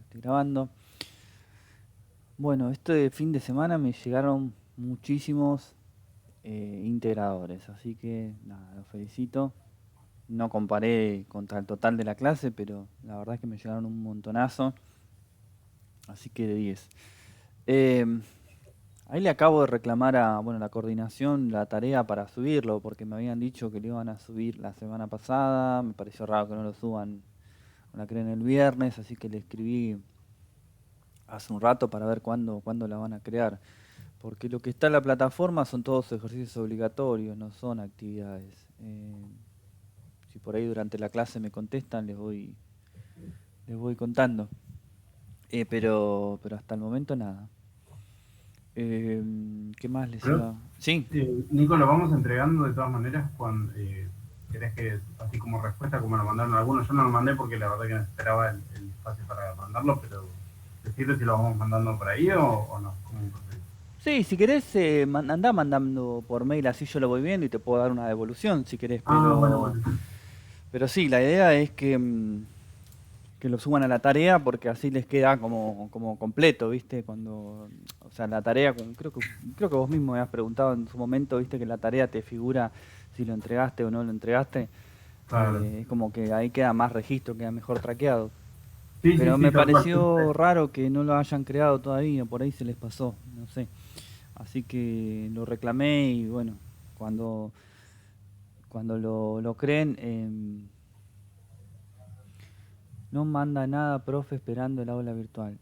estoy grabando. Bueno, este fin de semana me llegaron muchísimos integradores, así que nada, los felicito. No comparé contra el total de la clase, pero la verdad es que me llegaron un montonazo, así que de 10. Eh, Ahí le acabo de reclamar a bueno, la coordinación la tarea para subirlo, porque me habían dicho que lo iban a subir la semana pasada, me pareció raro que no lo suban, no la creen el viernes, así que le escribí hace un rato para ver cuándo la van a crear. Porque lo que está en la plataforma son todos ejercicios obligatorios, no son actividades. Si por ahí durante la clase me contestan, les voy contando. Pero hasta el momento nada. Eh, ¿Qué más les Pero, iba? Sí. Nico, lo vamos entregando de todas maneras cuando querés que, así como respuesta, como lo mandaron algunos. Yo no lo mandé porque la verdad que no esperaba el espacio para mandarlo, pero decirle si lo vamos mandando por ahí o no. ¿Cómo preferís? Sí, si querés, andá mandando por mail, así yo lo voy viendo y te puedo dar una devolución si querés, Ah, bueno, pero, bueno. pero sí, la idea es que lo suban a la tarea porque así les queda como completo, ¿viste? O sea, la tarea, creo que vos mismo me has preguntado en su momento, ¿viste? Que la tarea te figura si lo entregaste o no lo entregaste. Claro. Es como que ahí queda más registro, queda mejor traqueado. Sí, sí, Pero sí, me tal cual. pareció raro que no lo hayan creado todavía, por ahí se les pasó, no sé. Así que lo reclamé y bueno, cuando, cuando lo creen, no manda nada, profe, esperando el aula virtual.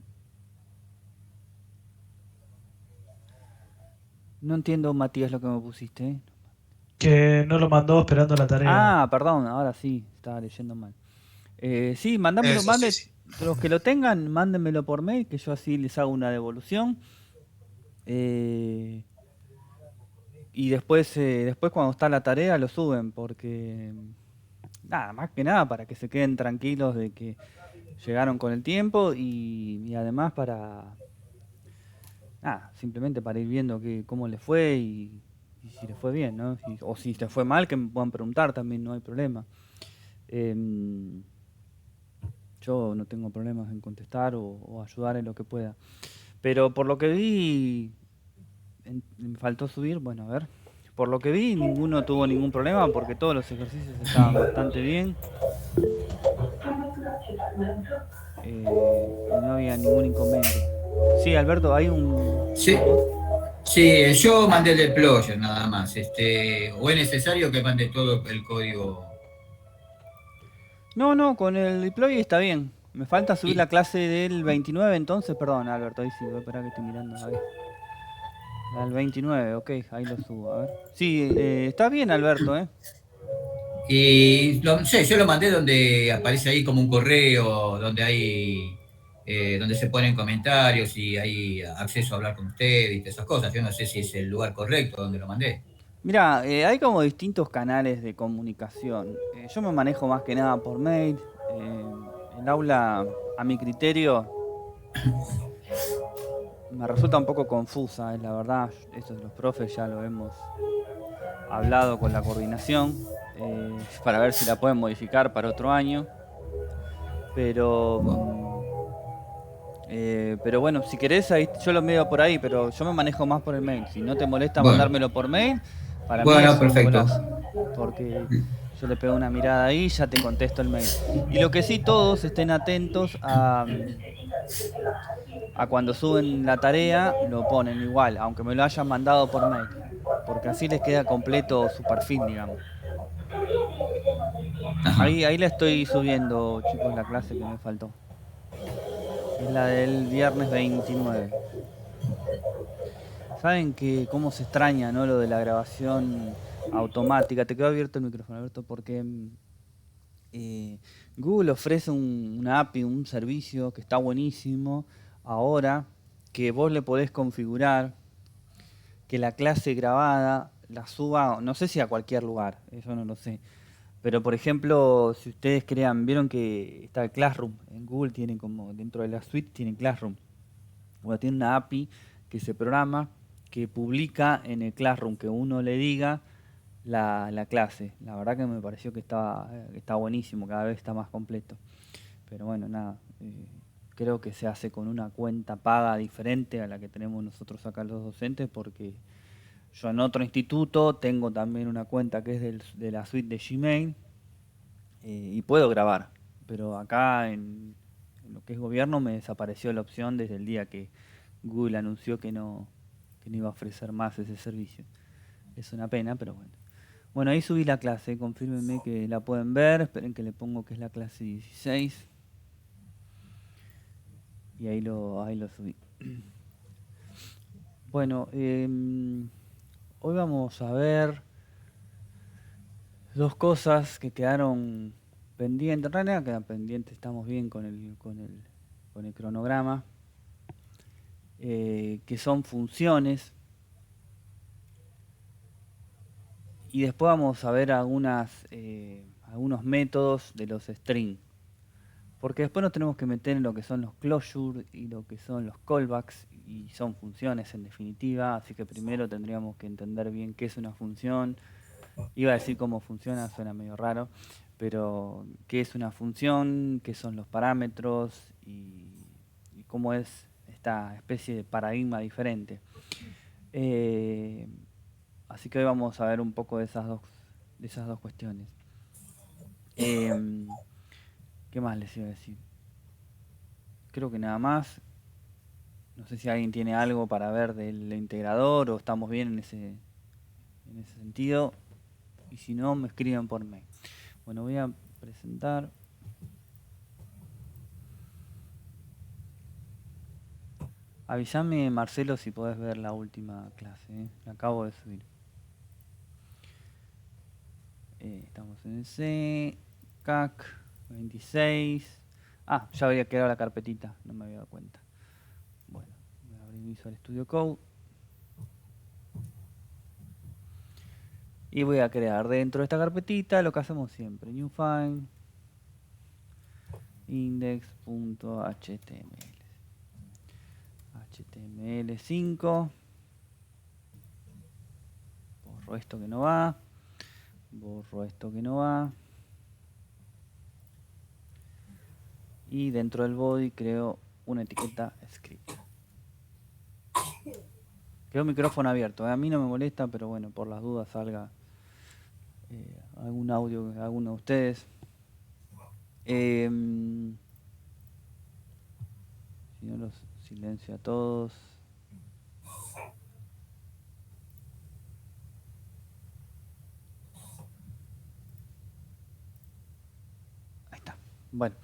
No entiendo, Matías, lo que me pusiste, ¿eh? Que no lo mandó esperando la tarea. Ah, perdón, ahora sí, estaba leyendo mal. Sí, mandámelo, Eso sí, sí. los que lo tengan, mándenmelo por mail, que yo así les hago una devolución. Eh, y después cuando está la tarea lo suben, porque nada, más que nada para que se queden tranquilos de que llegaron con el tiempo y además nada, simplemente para ir viendo cómo les fue y si les fue bien, ¿no? O si les fue mal, que me puedan preguntar también, no hay problema. Em, yo no tengo problemas en contestar o ayudar en lo que pueda. Pero por lo que vi, me faltó subir, bueno, a ver. Por lo que vi, ninguno tuvo ningún problema porque todos los ejercicios estaban bastante bien y no había ningún inconveniente. Sí, Alberto, hay un... Sí, ¿Sí, vos? sí, yo mandé el deployer nada más. O es necesario que mande todo el código. No, no, con el deploy está bien. Me falta subir Y, la clase del 29, entonces, perdón, Alberto, ahí sí, voy a esperar que estoy mirando, a ver. La del 29, ok, ahí lo subo, a ver. Sí, está bien, Alberto, ¿eh? no sé, yo lo mandé donde aparece ahí como un correo, donde donde se ponen comentarios y hay acceso a hablar con usted y todas esas cosas. Yo no sé si es el lugar correcto donde lo mandé. Mira, hay como distintos canales de comunicación. Yo me manejo más que nada por mail. El aula, a mi criterio, me resulta un poco confusa, es la verdad. Eso de los profes ya lo hemos hablado con la coordinación para ver si la pueden modificar para otro año. Pero, pero bueno, si querés, ahí, yo lo envío por ahí, pero yo me manejo más por el mail. Si no te molesta Bueno, mandármelo por mail, para mí bueno, es un perfecto. golazo. Porque yo le pego una mirada ahí y ya te contesto el mail. Y lo que sí, todos estén atentos a cuando suben la tarea, lo ponen igual, aunque me lo hayan mandado por mail. Porque así les queda completo su perfil, digamos. Ajá. Ahí la estoy subiendo, chicos, la clase que me faltó. Es la del viernes 29. Saben que cómo se extraña, ¿no? Lo de la grabación automática. Te quedó abierto el micrófono, Alberto, porque eh, Google ofrece una API, un servicio que está buenísimo ahora, que vos le podés configurar que la clase grabada la suba, no sé si a cualquier lugar, eso no lo sé. Pero por ejemplo, si ustedes crean, vieron que está el Classroom, en Google tienen como dentro de la suite tienen Classroom. Bueno, tiene una API que se programa, que publica en el Classroom, que uno le diga la clase. La verdad que me pareció que está buenísimo, cada vez está más completo. Pero bueno, nada. creo que se hace con una cuenta paga diferente a la que tenemos nosotros acá los docentes, porque yo en otro instituto tengo también una cuenta que es de la suite de Gmail y puedo grabar, pero acá en lo que es gobierno me desapareció la opción desde el día que Google anunció que no iba a ofrecer más ese servicio. Es una pena, pero bueno. Bueno, ahí subí la clase, confírmenme que la pueden ver, esperen que le pongo que es la clase 16. Y ahí lo subí. Bueno, hoy vamos a ver dos cosas que quedaron pendientes. En realidad quedan pendientes, estamos bien con el cronograma. Que son funciones. Y después vamos a ver algunos métodos de los strings. Porque después nos tenemos que meter en lo que son los closure y lo que son los callbacks, y son funciones en definitiva, así que primero tendríamos que entender bien qué es una función. Iba a decir cómo funciona, suena medio raro, pero qué es una función, qué son los parámetros y cómo es esta especie de paradigma diferente. Así que hoy vamos a ver un poco de esas dos cuestiones. ¿Qué más les iba a decir? Creo que nada más. No sé si alguien tiene algo para ver del integrador o estamos bien en ese sentido. Y si no, me escriben por mail. Bueno, voy a presentar. Avísame, Marcelo, si podés ver la última clase. La acabo de subir. Estamos en el C, CAC 26. Ah, ya había quedado la carpetita, no me había dado cuenta. Bueno, voy a abrir Visual Studio Code. Y voy a crear dentro de esta carpetita lo que hacemos siempre. New file, index.html. HTML5. Borro esto que no va. Borro esto que no va. Y dentro del body creo una etiqueta script. Quedó micrófono abierto. A mí no me molesta, pero bueno, por las dudas salga algún audio de alguno de ustedes. Si no, los silencio a todos. Ahí está. Bueno.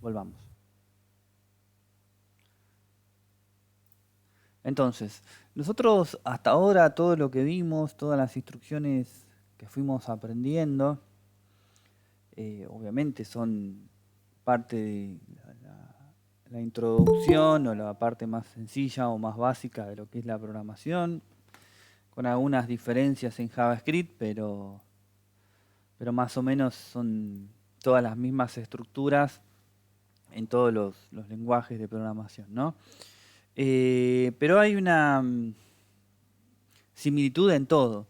Volvamos. Entonces, nosotros hasta ahora todo lo que vimos, todas las instrucciones que fuimos aprendiendo, obviamente son parte de la introducción o la parte más sencilla o más básica de lo que es la programación, con algunas diferencias en JavaScript, pero más o menos son todas las mismas estructuras en todos los lenguajes de programación, ¿no? Pero hay una similitud en todo.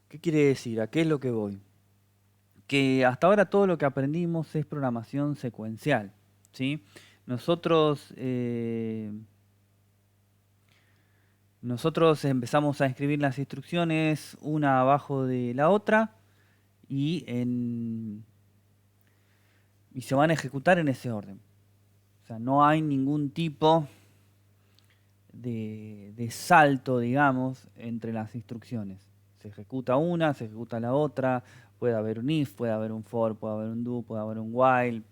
¿Qué quiere decir? ¿A qué es lo que voy? Que hasta ahora todo lo que aprendimos es programación secuencial, ¿sí? Nosotros empezamos a escribir las instrucciones una abajo de la otra y se van a ejecutar en ese orden. O sea, no hay ningún tipo de salto, digamos, entre las instrucciones. Se ejecuta una, se ejecuta la otra, puede haber un if, puede haber un for, puede haber un do, puede haber un while,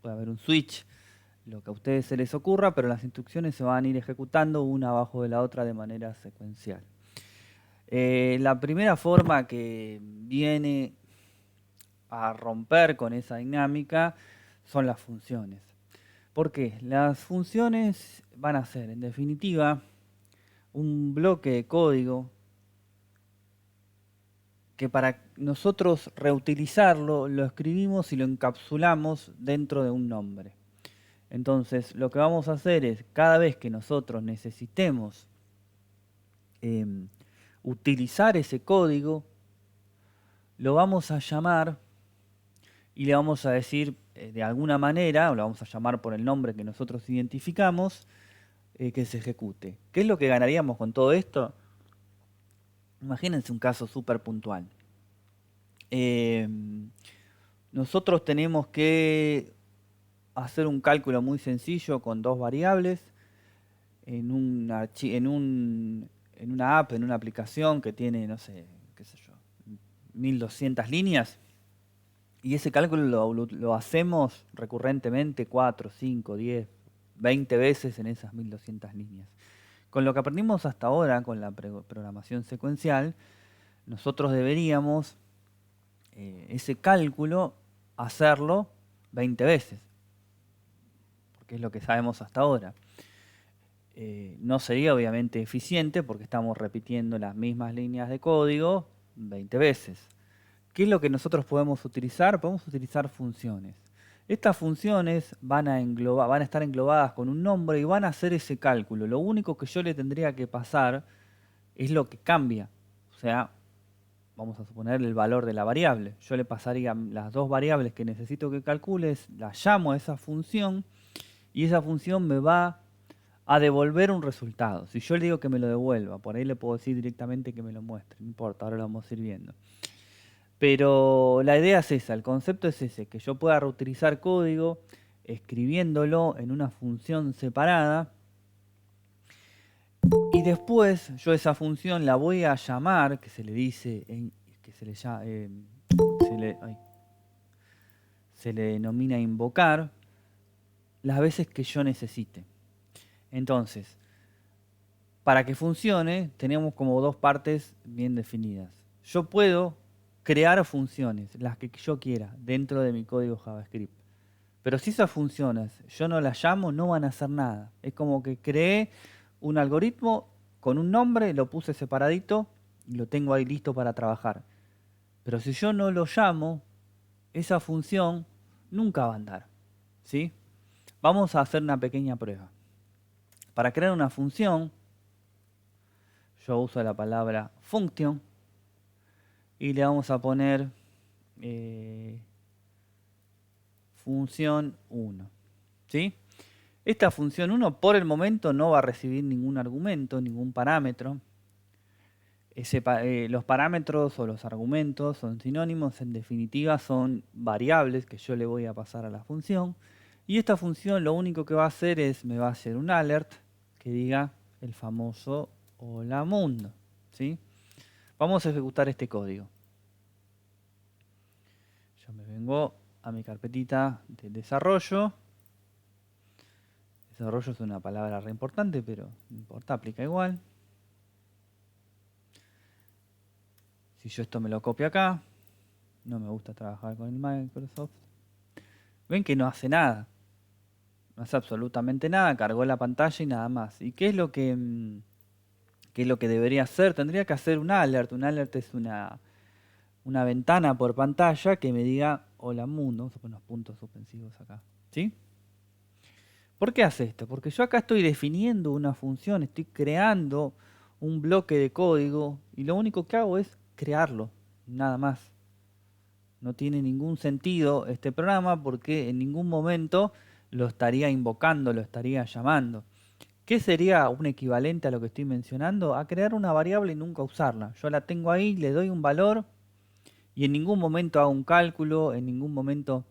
puede haber un switch, lo que a ustedes se les ocurra, pero las instrucciones se van a ir ejecutando una abajo de la otra de manera secuencial. La primera forma que viene a romper con esa dinámica son las funciones. ¿Por qué? Las funciones van a ser, en definitiva, un bloque de código que para nosotros reutilizarlo, lo escribimos y lo encapsulamos dentro de un nombre. Entonces, lo que vamos a hacer es, cada vez que nosotros necesitemos utilizar ese código, lo vamos a llamar y le vamos a decir de alguna manera, o lo vamos a llamar por el nombre que nosotros identificamos, que se ejecute. ¿Qué es lo que ganaríamos con todo esto? Imagínense un caso súper puntual. Nosotros tenemos que hacer un cálculo muy sencillo con dos variables en una app, en una aplicación que tiene, no sé, qué sé yo, 1200 líneas. Y ese cálculo lo hacemos recurrentemente 4, 5, 10, 20 veces en esas 1200 líneas. Con lo que aprendimos hasta ahora, con la programación secuencial, nosotros deberíamos ese cálculo hacerlo 20 veces, porque es lo que sabemos hasta ahora. No sería obviamente eficiente porque estamos repitiendo las mismas líneas de código 20 veces. ¿Qué es lo que nosotros podemos utilizar? Podemos utilizar funciones. Estas funciones van a estar englobadas con un nombre y van a hacer ese cálculo. Lo único que yo le tendría que pasar es lo que cambia. O sea, vamos a suponer el valor de la variable. Yo le pasaría las dos variables que necesito que calcules, las llamo a esa función y esa función me va a devolver un resultado. Si yo le digo que me lo devuelva, por ahí le puedo decir directamente que me lo muestre. No importa, ahora lo vamos a ir viendo. Pero la idea es esa, el concepto es ese, que yo pueda reutilizar código escribiéndolo en una función separada y después yo esa función la voy a llamar, que se le dice, se le denomina invocar, las veces que yo necesite. Entonces, para que funcione tenemos como dos partes bien definidas. Yo puedo crear funciones, las que yo quiera, dentro de mi código JavaScript. Pero si esas funciones yo no las llamo, no van a hacer nada. Es como que creé un algoritmo con un nombre, lo puse separadito y lo tengo ahí listo para trabajar. Pero si yo no lo llamo, esa función nunca va a andar. ¿Sí? Vamos a hacer una pequeña prueba. Para crear una función, yo uso la palabra function y le vamos a poner función 1. ¿Sí? Esta función 1 por el momento no va a recibir ningún argumento, ningún parámetro. Los parámetros o los argumentos son sinónimos, en definitiva son variables que yo le voy a pasar a la función. Y esta función lo único que va a hacer es, me va a hacer un alert que diga el famoso hola mundo. ¿Sí? Vamos a ejecutar este código. Yo me vengo a mi carpetita de desarrollo. Desarrollo es una palabra re importante, pero no importa, aplica igual. Si yo esto me lo copio acá, no me gusta trabajar con el Microsoft. Ven que no hace nada. No hace absolutamente nada, cargó la pantalla y nada más. ¿Y qué es lo que debería hacer? Tendría que hacer un alert. Un alert es una ventana por pantalla que me diga hola mundo. Vamos a poner unos puntos suspensivos acá. ¿Sí? ¿Por qué hace esto? Porque yo acá estoy definiendo una función, estoy creando un bloque de código y lo único que hago es crearlo, nada más. No tiene ningún sentido este programa porque en ningún momento lo estaría invocando, lo estaría llamando. ¿Qué sería un equivalente a lo que estoy mencionando? A crear una variable y nunca usarla. Yo la tengo ahí, le doy un valor y en ningún momento hago un cálculo, en ningún momento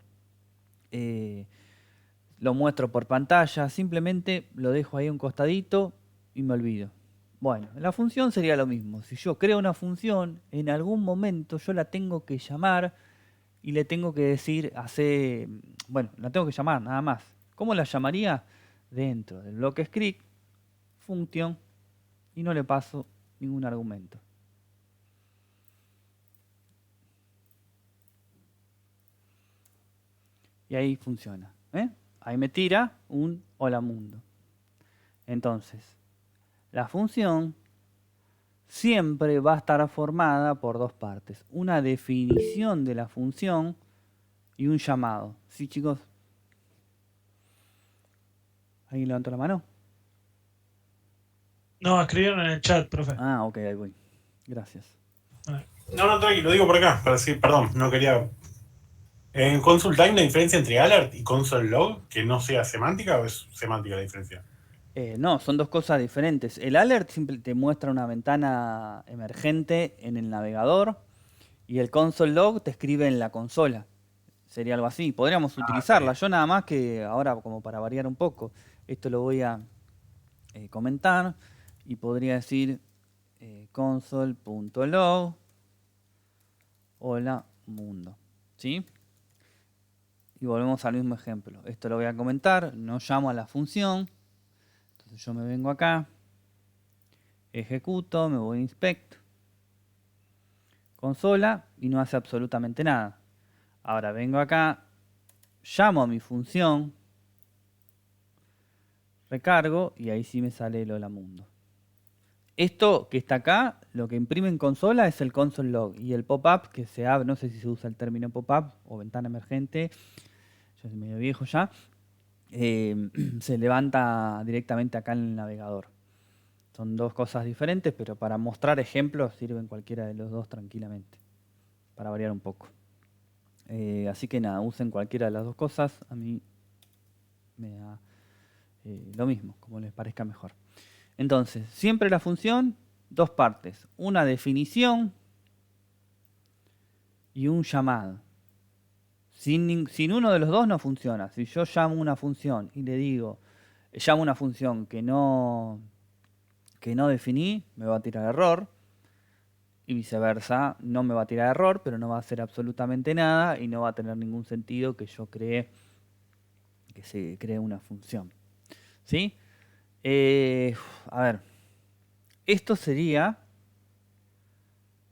lo muestro por pantalla, simplemente lo dejo ahí a un costadito y me olvido. Bueno, la función sería lo mismo. Si yo creo una función, en algún momento yo la tengo que llamar y le tengo que decir, la tengo que llamar nada más. ¿Cómo la llamaría? Dentro del bloque script, function, y no le paso ningún argumento. Y ahí funciona. Ahí me tira un hola mundo. Entonces, la función siempre va a estar formada por dos partes. Una definición de la función y un llamado. ¿Sí, chicos? ¿Alguien levantó la mano? No, escribieron en el chat, profe. Ah, ok, ahí voy. Gracias. No, tranqui, lo digo por acá, para decir, perdón, no quería En Console hay una diferencia entre alert y console log que no sea semántica, o es semántica la diferencia. No, son dos cosas diferentes. El alert siempre te muestra una ventana emergente en el navegador y el console log te escribe en la consola. Sería algo así. Podríamos utilizarla. Yo nada más que ahora, como para variar un poco, esto lo voy a comentar y podría decir console.log hola mundo. ¿Sí? Y volvemos al mismo ejemplo. Esto lo voy a comentar, no llamo a la función. Entonces yo me vengo acá, ejecuto, me voy a inspect, consola y no hace absolutamente nada. Ahora vengo acá, llamo a mi función, recargo y ahí sí me sale el hola mundo. Esto que está acá, lo que imprime en consola es el console log y el pop-up que se abre, no sé si se usa el término pop-up o ventana emergente, yo soy medio viejo ya, se levanta directamente acá en el navegador. Son dos cosas diferentes, pero para mostrar ejemplos sirven cualquiera de los dos tranquilamente, para variar un poco. Así que nada, usen cualquiera de las dos cosas, a mí me da lo mismo, como les parezca mejor. Entonces, siempre la función, dos partes, una definición y un llamado. Sin uno de los dos no funciona. Si yo llamo una función y le digo, llamo una función que no definí, me va a tirar error. Y viceversa, no me va a tirar error, pero no va a hacer absolutamente nada y no va a tener ningún sentido que yo cree que se cree una función. ¿Sí? A ver, esto sería,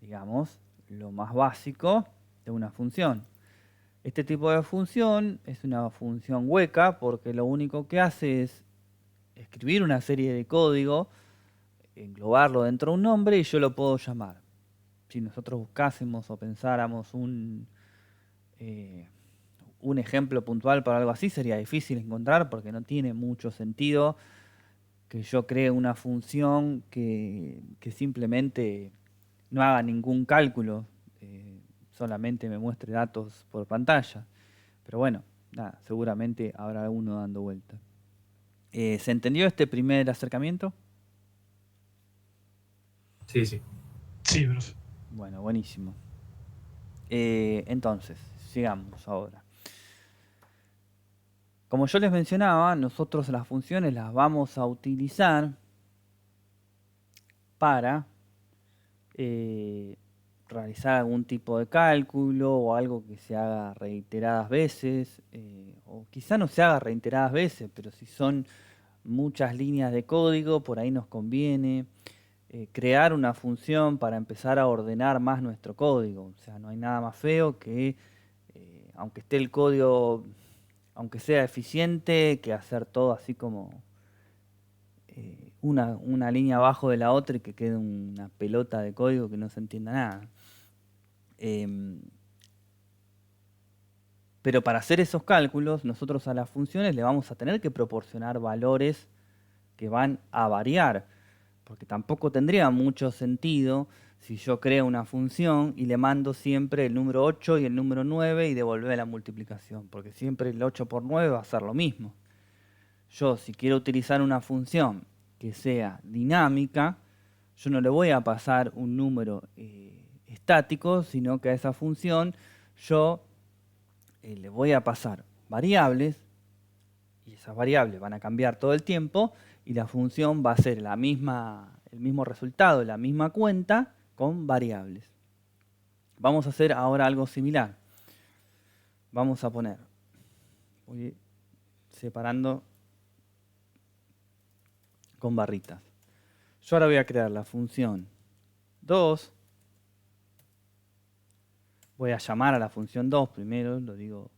digamos, lo más básico de una función. Este tipo de función es una función hueca porque lo único que hace es escribir una serie de código, englobarlo dentro de un nombre y yo lo puedo llamar. Si nosotros buscásemos o pensáramos un ejemplo puntual para algo así, sería difícil encontrar porque no tiene mucho sentido que yo cree una función que simplemente no haga ningún cálculo, solamente me muestre datos por pantalla. Pero bueno, nada, seguramente habrá uno dando vuelta. ¿Se entendió este primer acercamiento? Sí, sí. Sí, profe. Bueno, buenísimo. Entonces, sigamos ahora. Como yo les mencionaba, nosotros las funciones las vamos a utilizar para realizar algún tipo de cálculo o algo que se haga reiteradas veces, o quizá no se haga reiteradas veces, pero si son muchas líneas de código, por ahí nos conviene crear una función para empezar a ordenar más nuestro código. O sea, no hay nada más feo que, aunque esté el código, aunque sea eficiente, que hacer todo así como una línea abajo de la otra y que quede una pelota de código que no se entienda nada. Pero para hacer esos cálculos, nosotros a las funciones le vamos a tener que proporcionar valores que van a variar, porque tampoco tendría mucho sentido si yo creo una función y le mando siempre el número 8 y el número 9 y devolver la multiplicación, porque siempre el 8 por 9 va a ser lo mismo. Yo, si quiero utilizar una función que sea dinámica, yo no le voy a pasar un número estático, sino que a esa función yo le voy a pasar variables y esas variables van a cambiar todo el tiempo y la función va a ser el mismo resultado, la misma cuenta con variables. Vamos a hacer ahora algo similar. Vamos a poner, voy separando con barritas. Yo ahora voy a crear la función 2. Voy a llamar a la función 2 primero, lo digo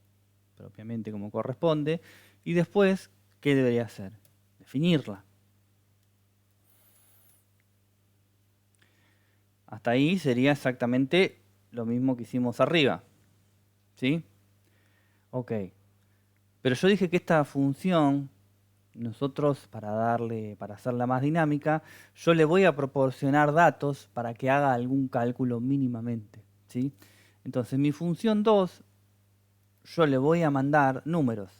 propiamente como corresponde. Y después, ¿qué debería hacer? Definirla. Hasta ahí sería exactamente lo mismo que hicimos arriba. ¿Sí? Ok. Pero yo dije que esta función, nosotros para hacerla más dinámica, yo le voy a proporcionar datos para que haga algún cálculo mínimamente. ¿Sí? Entonces mi función 2 yo le voy a mandar números.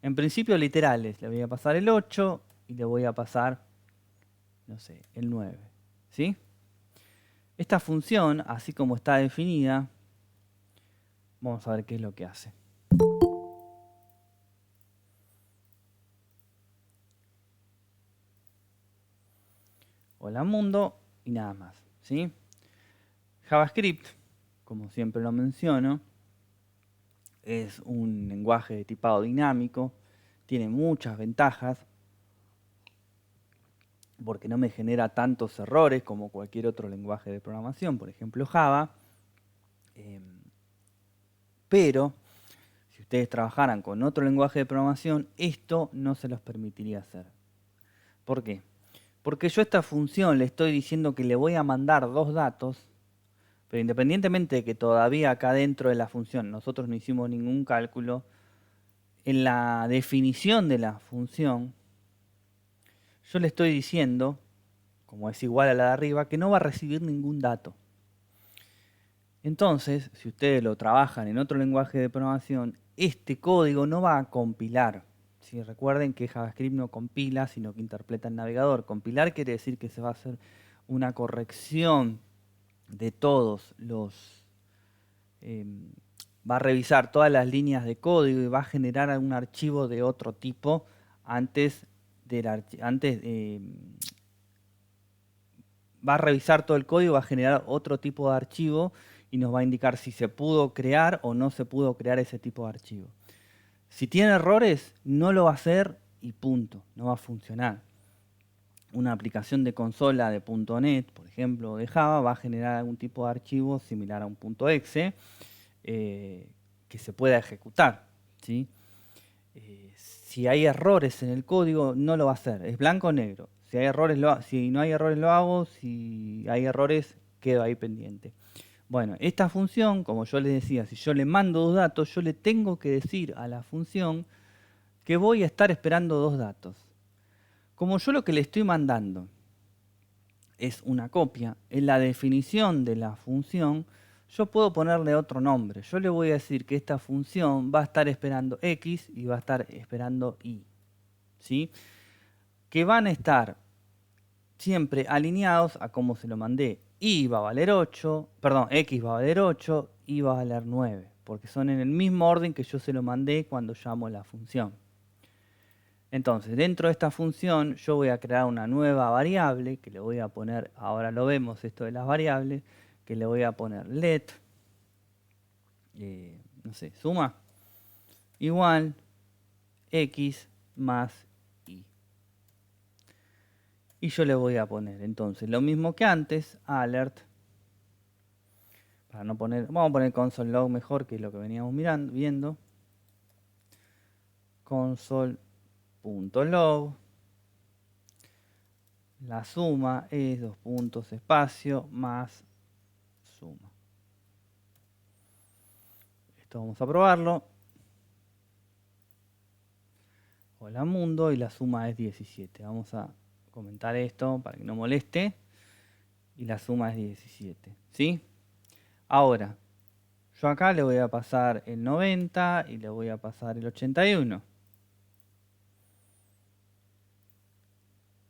En principio literales, le voy a pasar el 8 y le voy a pasar, no sé, el 9. ¿Sí? Esta función, así como está definida, vamos a ver qué es lo que hace. Hola mundo y nada más. ¿Sí? JavaScript, como siempre lo menciono, es un lenguaje de tipado dinámico, tiene muchas ventajas, porque no me genera tantos errores como cualquier otro lenguaje de programación, por ejemplo Java. Pero si ustedes trabajaran con otro lenguaje de programación, esto no se los permitiría hacer. ¿Por qué? Porque yo a esta función le estoy diciendo que le voy a mandar 2 datos, pero independientemente de que todavía acá dentro de la función nosotros no hicimos ningún cálculo, en la definición de la función yo le estoy diciendo, como es igual a la de arriba, que no va a recibir ningún dato. Entonces, si ustedes lo trabajan en otro lenguaje de programación, este código no va a compilar. ¿Sí? Recuerden que JavaScript no compila, sino que interpreta el navegador. Compilar quiere decir que se va a hacer una corrección de todos los... va a revisar todas las líneas de código y va a generar un archivo de otro tipo antes va a revisar todo el código, va a generar otro tipo de archivo y nos va a indicar si se pudo crear o no se pudo crear ese tipo de archivo. Si tiene errores, no lo va a hacer y punto, no va a funcionar. Una aplicación de consola de .NET, por ejemplo, de Java, va a generar algún tipo de archivo similar a un .exe que se pueda ejecutar, ¿sí? Si hay errores en el código, no lo va a hacer, es blanco o negro. Si no hay errores, lo hago. Si hay errores, quedo ahí pendiente. Bueno, esta función, como yo les decía, si yo le mando 2 datos, yo le tengo que decir a la función que voy a estar esperando 2 datos. Como yo lo que le estoy mandando es una copia, en la definición de la función, yo puedo ponerle otro nombre. Yo le voy a decir que esta función va a estar esperando X y va a estar esperando Y. ¿Sí? Que van a estar siempre alineados a cómo se lo mandé. Y va a valer 8, perdón, X va a valer 8, Y va a valer 9, porque son en el mismo orden que yo se lo mandé cuando llamo la función. Entonces, dentro de esta función yo voy a crear una nueva variable que le voy a poner, ahora lo vemos esto de las variables, que le voy a poner let, no sé, suma, igual, X más Y. Y yo le voy a poner entonces lo mismo que antes, alert, para no poner, vamos a poner console log mejor que lo que veníamos viendo, console.log, la suma es 2 puntos espacio más suma. Esto vamos a probarlo. Hola mundo y la suma es 17. Vamos a comentar esto para que no moleste. Y la suma es 17. ¿Sí? Ahora, yo acá le voy a pasar el 90 y le voy a pasar el 81.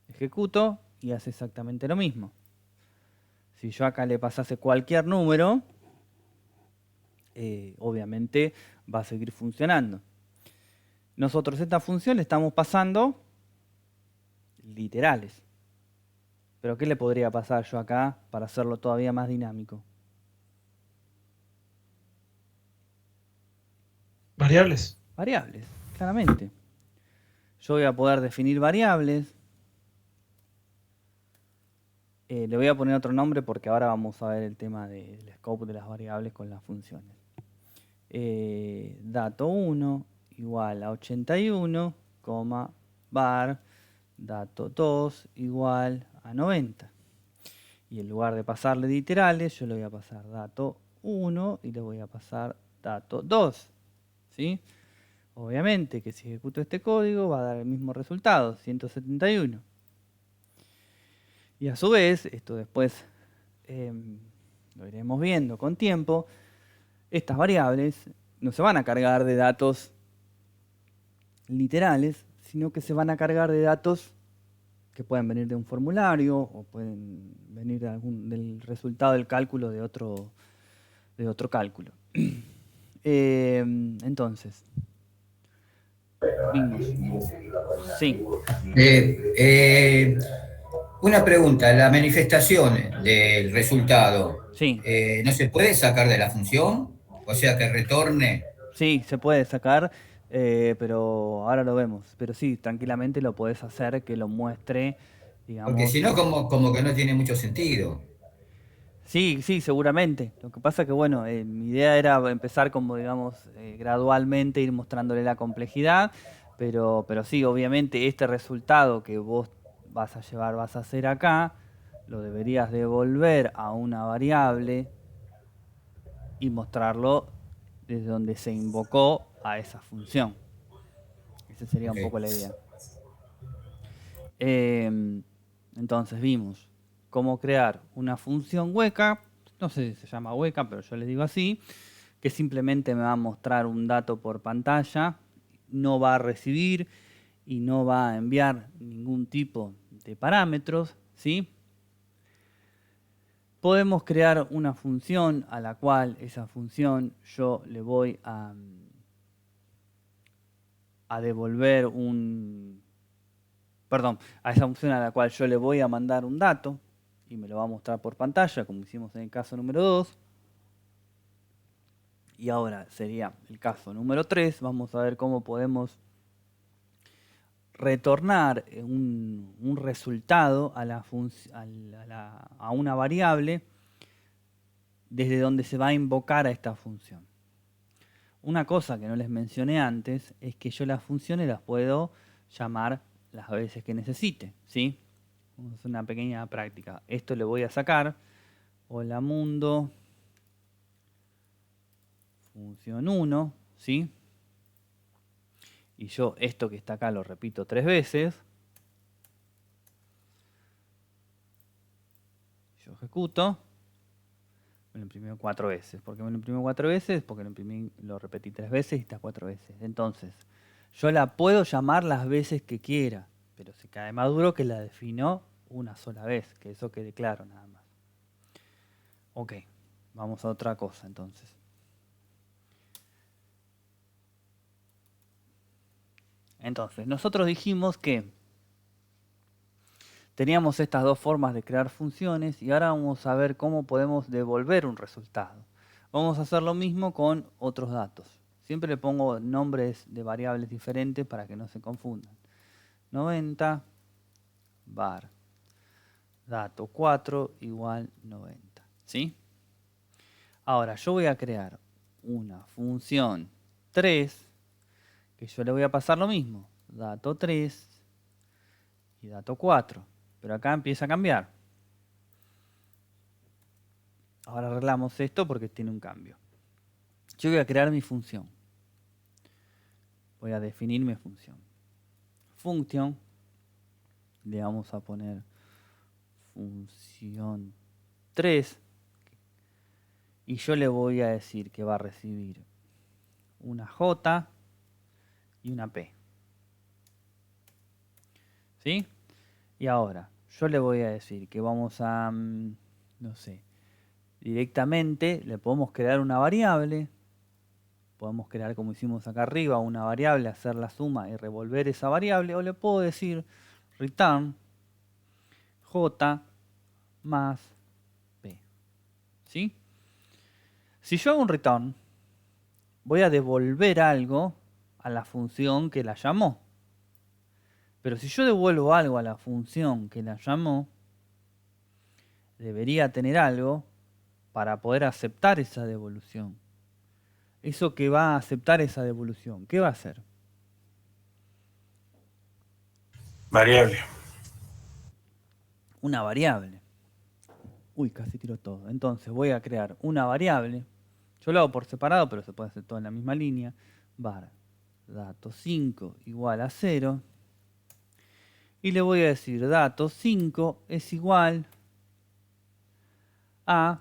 Ejecuto y hace exactamente lo mismo. Si yo acá le pasase cualquier número, obviamente va a seguir funcionando. Nosotros esta función le estamos pasando literales. Pero ¿qué le podría pasar yo acá para hacerlo todavía más dinámico? Variables. Variables, claramente. Yo voy a poder definir variables. Le voy a poner otro nombre porque ahora vamos a ver el tema del scope de las variables con las funciones. Dato 1 igual a 81, var dato 2 igual a 90. Y en lugar de pasarle literales, yo le voy a pasar dato 1 y le voy a pasar dato 2. ¿Sí? Obviamente que si ejecuto este código va a dar el mismo resultado, 171. Y a su vez, esto después lo iremos viendo con tiempo, estas variables no se van a cargar de datos literales, sino que se van a cargar de datos que pueden venir de un formulario o pueden venir del resultado del cálculo de otro cálculo. Entonces, vimos. Sí. Una pregunta, la manifestación del resultado, Sí. ¿No se puede sacar de la función? O sea, que retorne. Sí, se puede sacar, pero ahora lo vemos. Pero sí, tranquilamente lo podés hacer, que lo muestre, Porque digamos. si no, como que no tiene mucho sentido. Sí, sí, seguramente. Lo que pasa que, bueno, mi idea era empezar como, digamos, gradualmente ir mostrándole la complejidad, pero sí, obviamente este resultado que vos vas a hacer acá, lo deberías devolver a una variable y mostrarlo desde donde se invocó a esa función. Esa sería un Ok. poco la idea. Entonces vimos cómo crear una función hueca, no sé si se llama hueca, pero yo le digo así, que simplemente me va a mostrar un dato por pantalla, no va a recibir y no va a enviar ningún tipo de parámetros, ¿sí? Podemos crear una función a la cual esa función yo le voy a devolver a esa función a la cual yo le voy a mandar un dato y me lo va a mostrar por pantalla, como hicimos en el caso número 2. Y ahora sería el caso número 3. Vamos a ver cómo podemos retornar un resultado a una variable desde donde se va a invocar a esta función. Una cosa que no les mencioné antes es que yo las funciones las puedo llamar las veces que necesite, ¿sí? Vamos a hacer una pequeña práctica. Esto le voy a sacar. Hola mundo. Función 1, ¿sí? Y yo esto que está acá lo repito 3 veces. Yo ejecuto. Me lo imprimió 4 veces. ¿Por qué me lo imprimió 4 veces? Porque lo repetí 3 veces y está 4 veces. Entonces, yo la puedo llamar las veces que quiera, pero se cae Maduro que la defino una sola vez, que eso quede claro nada más. Ok, vamos a otra cosa entonces. Entonces, nosotros dijimos que teníamos estas dos formas de crear funciones y ahora vamos a ver cómo podemos devolver un resultado. Vamos a hacer lo mismo con otros datos. Siempre le pongo nombres de variables diferentes para que no se confundan. 90 var dato 4 igual 90. ¿Sí? Ahora yo voy a crear una función 3 que yo le voy a pasar lo mismo. Dato 3 y dato 4. Pero acá empieza a cambiar. Ahora arreglamos esto porque tiene un cambio. Yo voy a crear mi función. Voy a definir mi función. Function. Le vamos a poner función 3. Y yo le voy a decir que va a recibir una J y una P. ¿Sí? Y ahora, yo le voy a decir que vamos a, no sé, directamente le podemos crear una variable. Podemos crear, como hicimos acá arriba, una variable, hacer la suma y revolver esa variable. O le puedo decir return J más P. ¿Sí? Si yo hago un return, voy a devolver algo a la función que la llamó. Pero si yo devuelvo algo a la función que la llamó, debería tener algo para poder aceptar esa devolución. Eso que va a aceptar esa devolución, ¿qué va a hacer? Variable. Una variable. Uy, casi tiro todo. Entonces voy a crear una variable. Yo lo hago por separado, pero se puede hacer todo en la misma línea. Var dato 5 igual a 0. Y le voy a decir dato 5 es igual a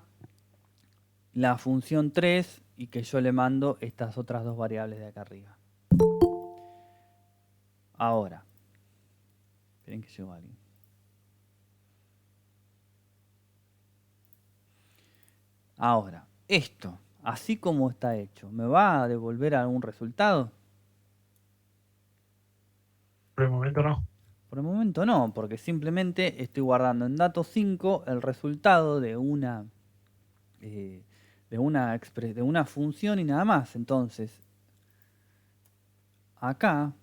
la función 3 y que yo le mando estas otras dos variables de acá arriba. Ahora, esperen que llegó alguien. Ahora, esto, así como está hecho, ¿me va a devolver algún resultado? Por el momento no. Por el momento no, porque simplemente estoy guardando en datos 5 el resultado de una función y nada más. Entonces, acá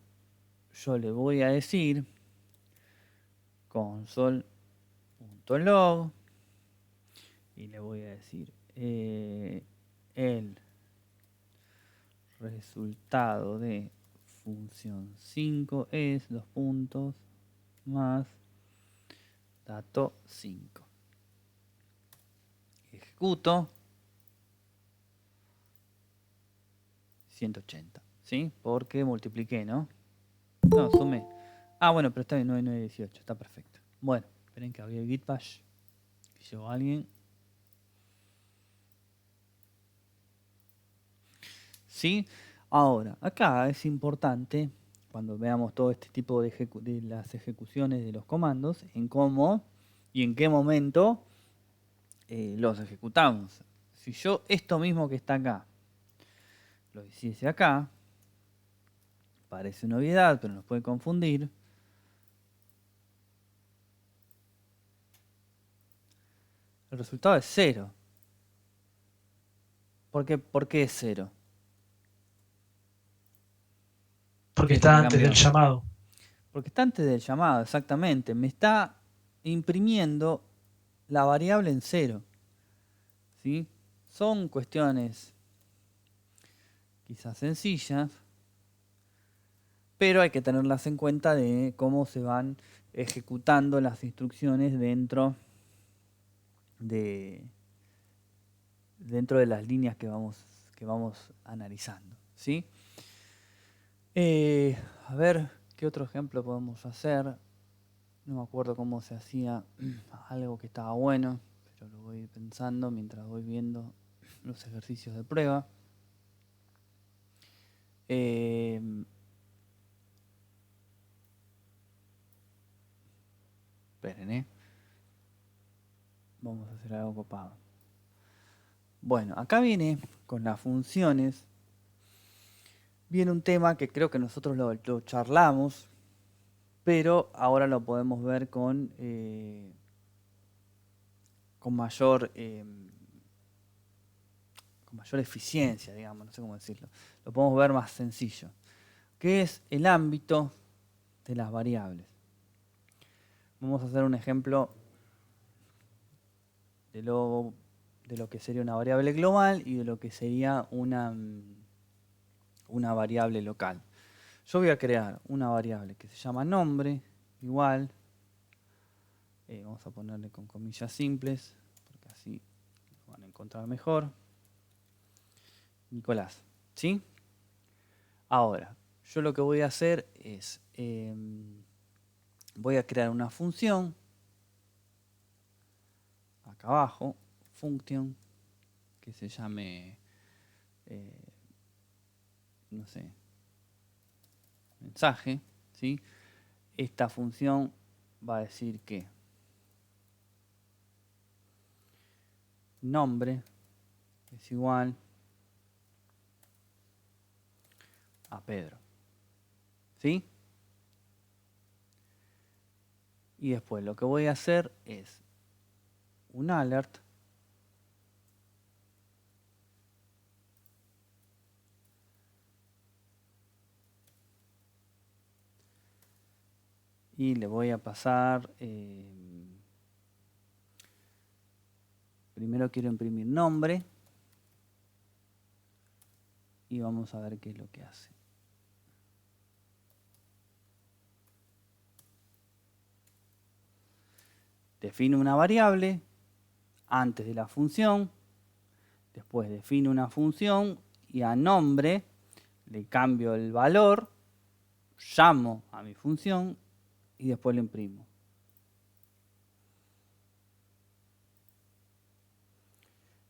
yo le voy a decir console.log y le voy a decir el resultado de función 5 es más dato 5. Ejecuto 180, ¿sí? Porque multipliqué, ¿no? No, sumé. Ah, bueno, pero está bien, 9918, está perfecto. Bueno, esperen que abrí el git bash. Llegó alguien. ¿Sí? Ahora, acá es importante, cuando veamos todo este tipo de las ejecuciones de los comandos, en cómo y en qué momento los ejecutamos. Si yo esto mismo que está acá, lo hiciese acá, parece una obviedad, pero nos puede confundir. El resultado es 0. ¿Por qué es 0? Porque ¿Qué es lo está que antes del cambió? llamado. Porque está antes del llamado, exactamente. Me está imprimiendo la variable en 0. ¿Sí? Son cuestiones quizás sencillas, pero hay que tenerlas en cuenta de cómo se van ejecutando las instrucciones dentro de las líneas que vamos analizando, ¿sí? A ver, ¿qué otro ejemplo podemos hacer? No me acuerdo cómo se hacía algo que estaba bueno, pero lo voy pensando mientras voy viendo los ejercicios de prueba. Esperen, vamos a hacer algo copado. Bueno, acá viene con las funciones. Viene un tema que creo que nosotros lo charlamos, pero ahora lo podemos ver con mayor eficiencia, digamos, no sé cómo decirlo. Lo podemos ver más sencillo, que es el ámbito de las variables. Vamos a hacer un ejemplo de lo que sería una variable global y de lo que sería una variable local. Yo voy a crear una variable que se llama nombre, igual, vamos a ponerle con comillas simples, porque así lo van a encontrar mejor. Nicolás, ¿sí? Ahora, yo lo que voy a hacer es, voy a crear una función, acá abajo, function, que se llame, no sé, mensaje, ¿sí? Esta función va a decir que nombre es igual a Pedro, ¿sí? Y después lo que voy a hacer es un alert y le voy a pasar, primero quiero imprimir nombre y vamos a ver qué es lo que hace. Define una variable antes de la función, después define una función y a nombre le cambio el valor, llamo a mi función y después lo imprimo.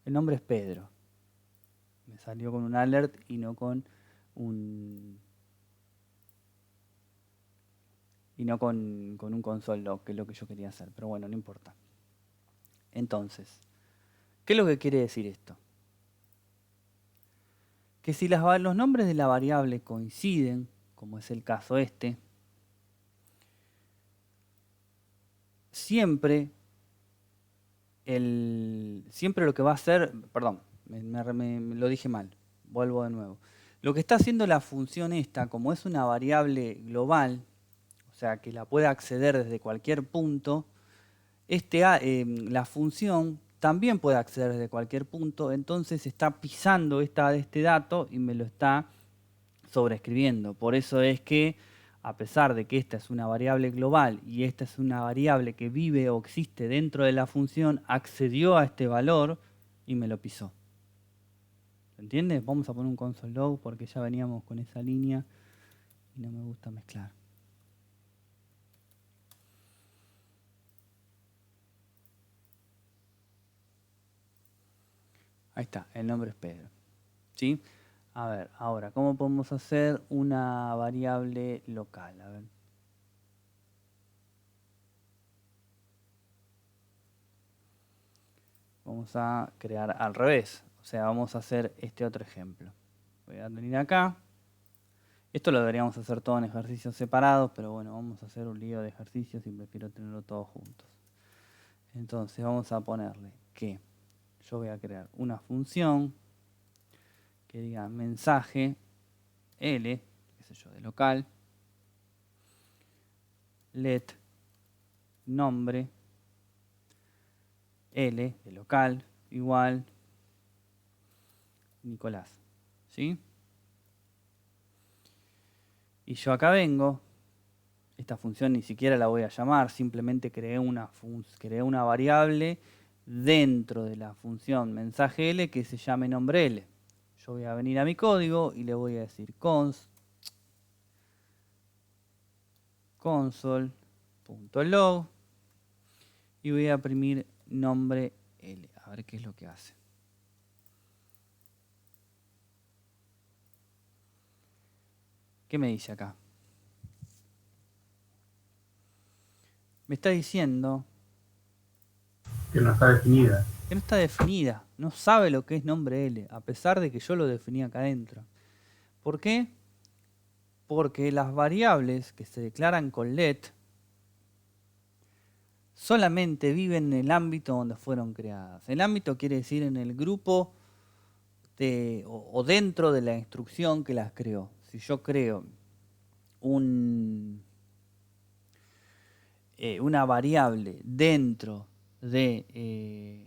El nombre es Pedro. Me salió con un alert y no con un con un console log, que es lo que yo quería hacer. Pero bueno, no importa. Entonces, ¿qué es lo que quiere decir esto? Que si los nombres de la variable coinciden, como es el caso este, siempre lo que va a hacer, perdón, me lo dije mal, vuelvo de nuevo. Lo que está haciendo la función esta, como es una variable global, o sea que la puede acceder desde cualquier punto, la función también puede acceder desde cualquier punto, entonces está pisando este dato y me lo está sobreescribiendo. Por eso es que, a pesar de que esta es una variable global y esta es una variable que vive o existe dentro de la función, accedió a este valor y me lo pisó. ¿Entiendes? Vamos a poner un console log porque ya veníamos con esa línea y no me gusta mezclar. Ahí está, el nombre es Pedro. ¿Sí? A ver, ahora, ¿cómo podemos hacer una variable local? A ver. Vamos a crear al revés. O sea, vamos a hacer este otro ejemplo. Voy a venir acá. Esto lo deberíamos hacer todo en ejercicios separados, pero bueno, vamos a hacer un lío de ejercicios y prefiero tenerlo todos juntos. Entonces vamos a ponerle que yo voy a crear una función que diga mensaje L, qué sé yo, de local, let nombre L de local igual Nicolás, ¿sí? Y yo acá vengo, esta función ni siquiera la voy a llamar, simplemente creé una variable dentro de la función mensaje L que se llame nombre L. Yo voy a venir a mi código y le voy a decir console.log y voy a imprimir nombre L. A ver qué es lo que hace. ¿Qué me dice acá? Me está diciendo Que no está definida. que no está definida, no sabe lo que es nombre L, a pesar de que yo lo definí acá adentro. ¿Por qué? Porque las variables que se declaran con let solamente viven en el ámbito donde fueron creadas. El ámbito quiere decir en el grupo o dentro de la instrucción que las creó. Si yo creo una variable dentro de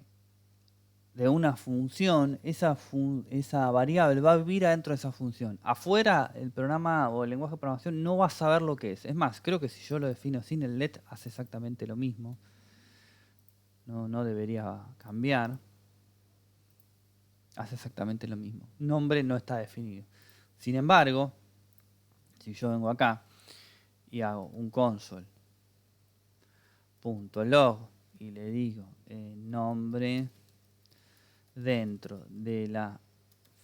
una función, esa variable va a vivir adentro de esa función. Afuera, el programa o el lenguaje de programación no va a saber lo que es. Es más, creo que si yo lo defino sin el let, hace exactamente lo mismo. No debería cambiar. Hace exactamente lo mismo. Nombre no está definido. Sin embargo, si yo vengo acá y hago un console.log y le digo nombre dentro de la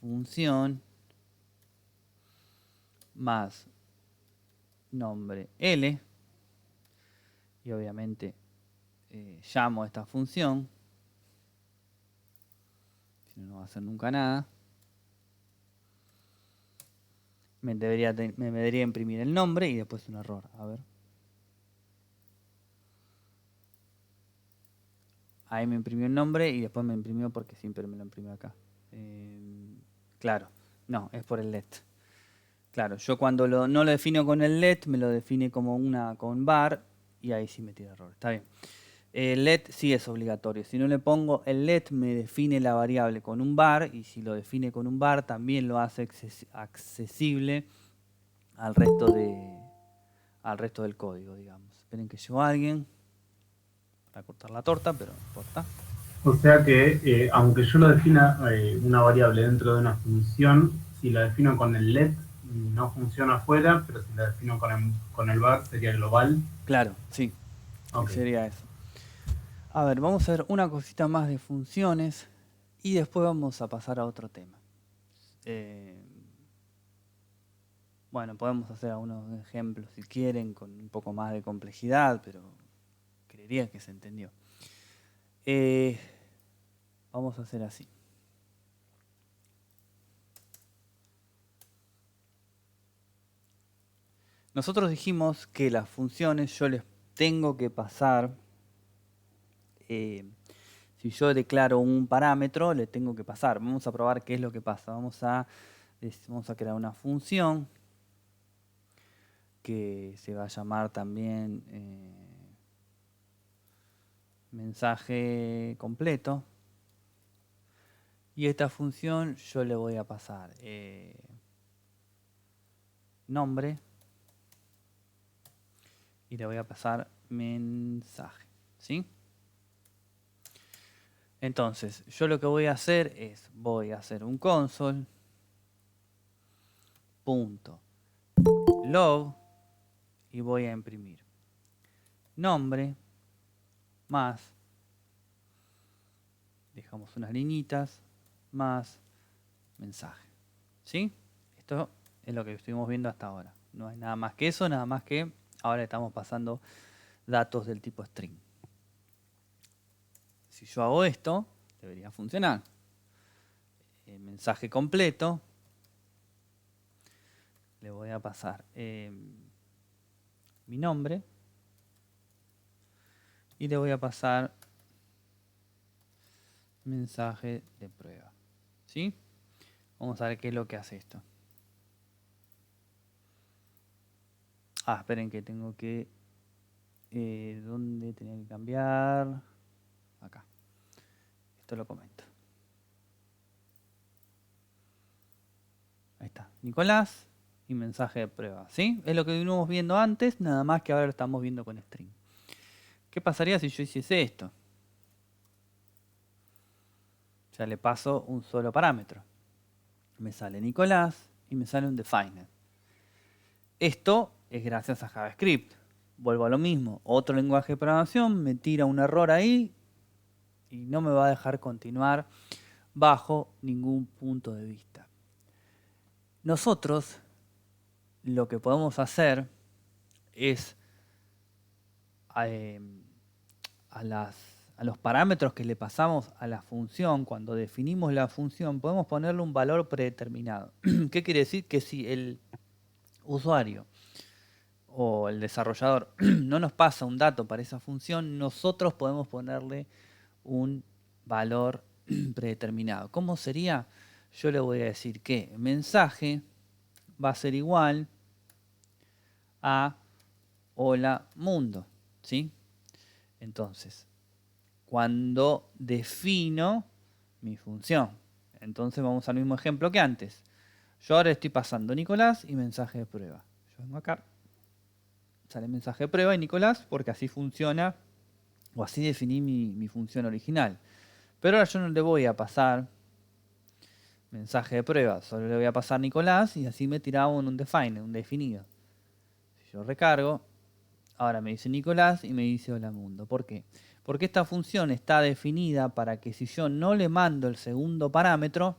función más nombre L y obviamente llamo a esta función, si no, no va a hacer nunca nada. Me debería imprimir el nombre y después un error. A ver. Ahí me imprimió el nombre y después me imprimió porque siempre me lo imprimió acá. Claro, no, es por el let. Claro, yo cuando no lo defino con el let, me lo define como con var y ahí sí me tira error. Está bien. El let sí es obligatorio. Si no le pongo el let, me define la variable con un var y si lo define con un var, también lo hace accesible al resto del código, digamos. Esperen que llegó alguien para cortar la torta, pero no importa. O sea que, aunque yo lo defina una variable dentro de una función, si la defino con el let, no funciona afuera, pero si la defino con el var, sería global. Claro, sí. Okay. Sería eso. A ver, vamos a ver una cosita más de funciones y después vamos a pasar a otro tema. Bueno, podemos hacer algunos ejemplos si quieren con un poco más de complejidad, pero creería que se entendió. Vamos a hacer así. Nosotros dijimos que las funciones yo les tengo que pasar, si yo declaro un parámetro, le tengo que pasar. Vamos a probar qué es lo que pasa. Vamos a crear una función que se va a llamar también mensaje completo. Y esta función yo le voy a pasar nombre y le voy a pasar mensaje, ¿sí? Entonces, yo lo que voy a hacer es, voy a hacer un console punto log y voy a imprimir nombre más, dejamos unas liñitas, más mensaje, ¿sí? Esto es lo que estuvimos viendo hasta ahora. No hay nada más que eso, nada más que ahora estamos pasando datos del tipo string. Si yo hago esto, debería funcionar. El mensaje completo, le voy a pasar mi nombre y le voy a pasar mensaje de prueba, ¿sí? Vamos a ver qué es lo que hace esto. Esperen que tengo que... ¿dónde tenía que cambiar? Acá. Esto lo comento. Ahí está. Nicolás y mensaje de prueba, ¿sí? Es lo que vinimos viendo antes, nada más que ahora lo estamos viendo con string. ¿Qué pasaría si yo hiciese esto? Ya le paso un solo parámetro. Me sale Nicolás y me sale un defined. Esto es gracias a JavaScript. Vuelvo a lo mismo. Otro lenguaje de programación me tira un error ahí y no me va a dejar continuar bajo ningún punto de vista. Nosotros lo que podemos hacer es a los parámetros que le pasamos a la función, cuando definimos la función, podemos ponerle un valor predeterminado. ¿Qué quiere decir? Que si el usuario o el desarrollador no nos pasa un dato para esa función, nosotros podemos ponerle un valor predeterminado. ¿Cómo sería? Yo le voy a decir que mensaje va a ser igual a hola mundo, ¿sí? Entonces, cuando defino mi función, entonces vamos al mismo ejemplo que antes. Yo ahora estoy pasando Nicolás y mensaje de prueba. Yo vengo acá, sale mensaje de prueba y Nicolás, porque así funciona, o así definí mi función original. Pero ahora yo no le voy a pasar mensaje de prueba, solo le voy a pasar Nicolás y así me tiraba un define, un definido. Si yo recargo, ahora me dice Nicolás y me dice hola mundo. ¿Por qué? Porque esta función está definida para que si yo no le mando el segundo parámetro,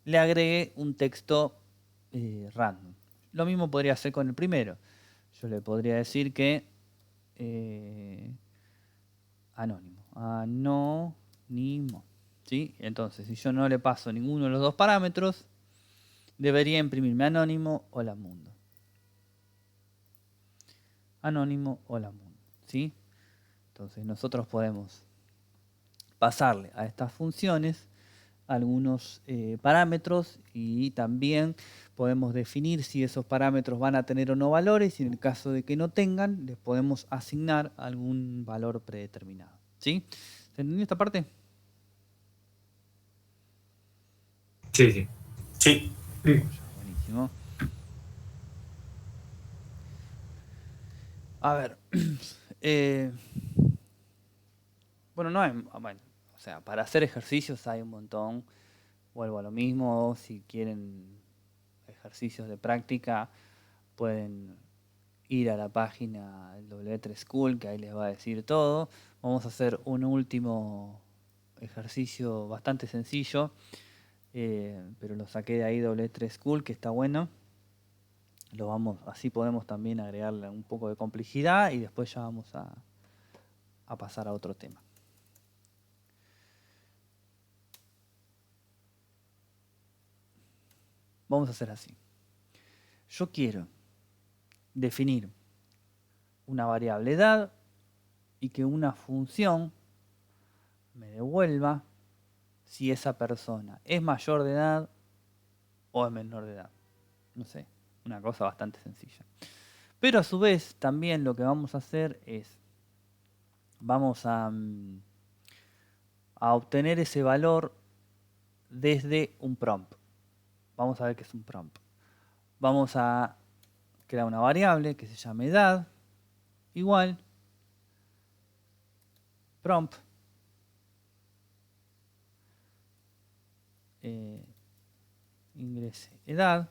le agregue un texto random. Lo mismo podría hacer con el primero. Yo le podría decir que anónimo, ¿sí? Entonces, si yo no le paso ninguno de los dos parámetros, debería imprimirme anónimo hola mundo. Anónimo hola mundo, ¿sí? Entonces nosotros podemos pasarle a estas funciones algunos parámetros y también podemos definir si esos parámetros van a tener o no valores y en el caso de que no tengan, les podemos asignar algún valor predeterminado, ¿sí? ¿Se entendió esta parte? Sí, sí. Sí. Buenísimo. A ver. Bueno, no hay... Bueno, o sea, para hacer ejercicios hay un montón. Vuelvo a lo mismo. Si quieren ejercicios de práctica, pueden ir a la página W3 School, que ahí les va a decir todo. Vamos a hacer un último ejercicio bastante sencillo. pero lo saqué de ahí W3 School, que está bueno. Así podemos también agregarle un poco de complejidad y después ya vamos a pasar a otro tema. Vamos a hacer así. Yo quiero definir una variable edad y que una función me devuelva si esa persona es mayor de edad o es menor de edad. No sé, una cosa bastante sencilla. Pero a su vez también lo que vamos a hacer es, vamos a obtener ese valor desde un prompt. Vamos a ver qué es un prompt. Vamos a crear una variable que se llame edad igual prompt ingrese edad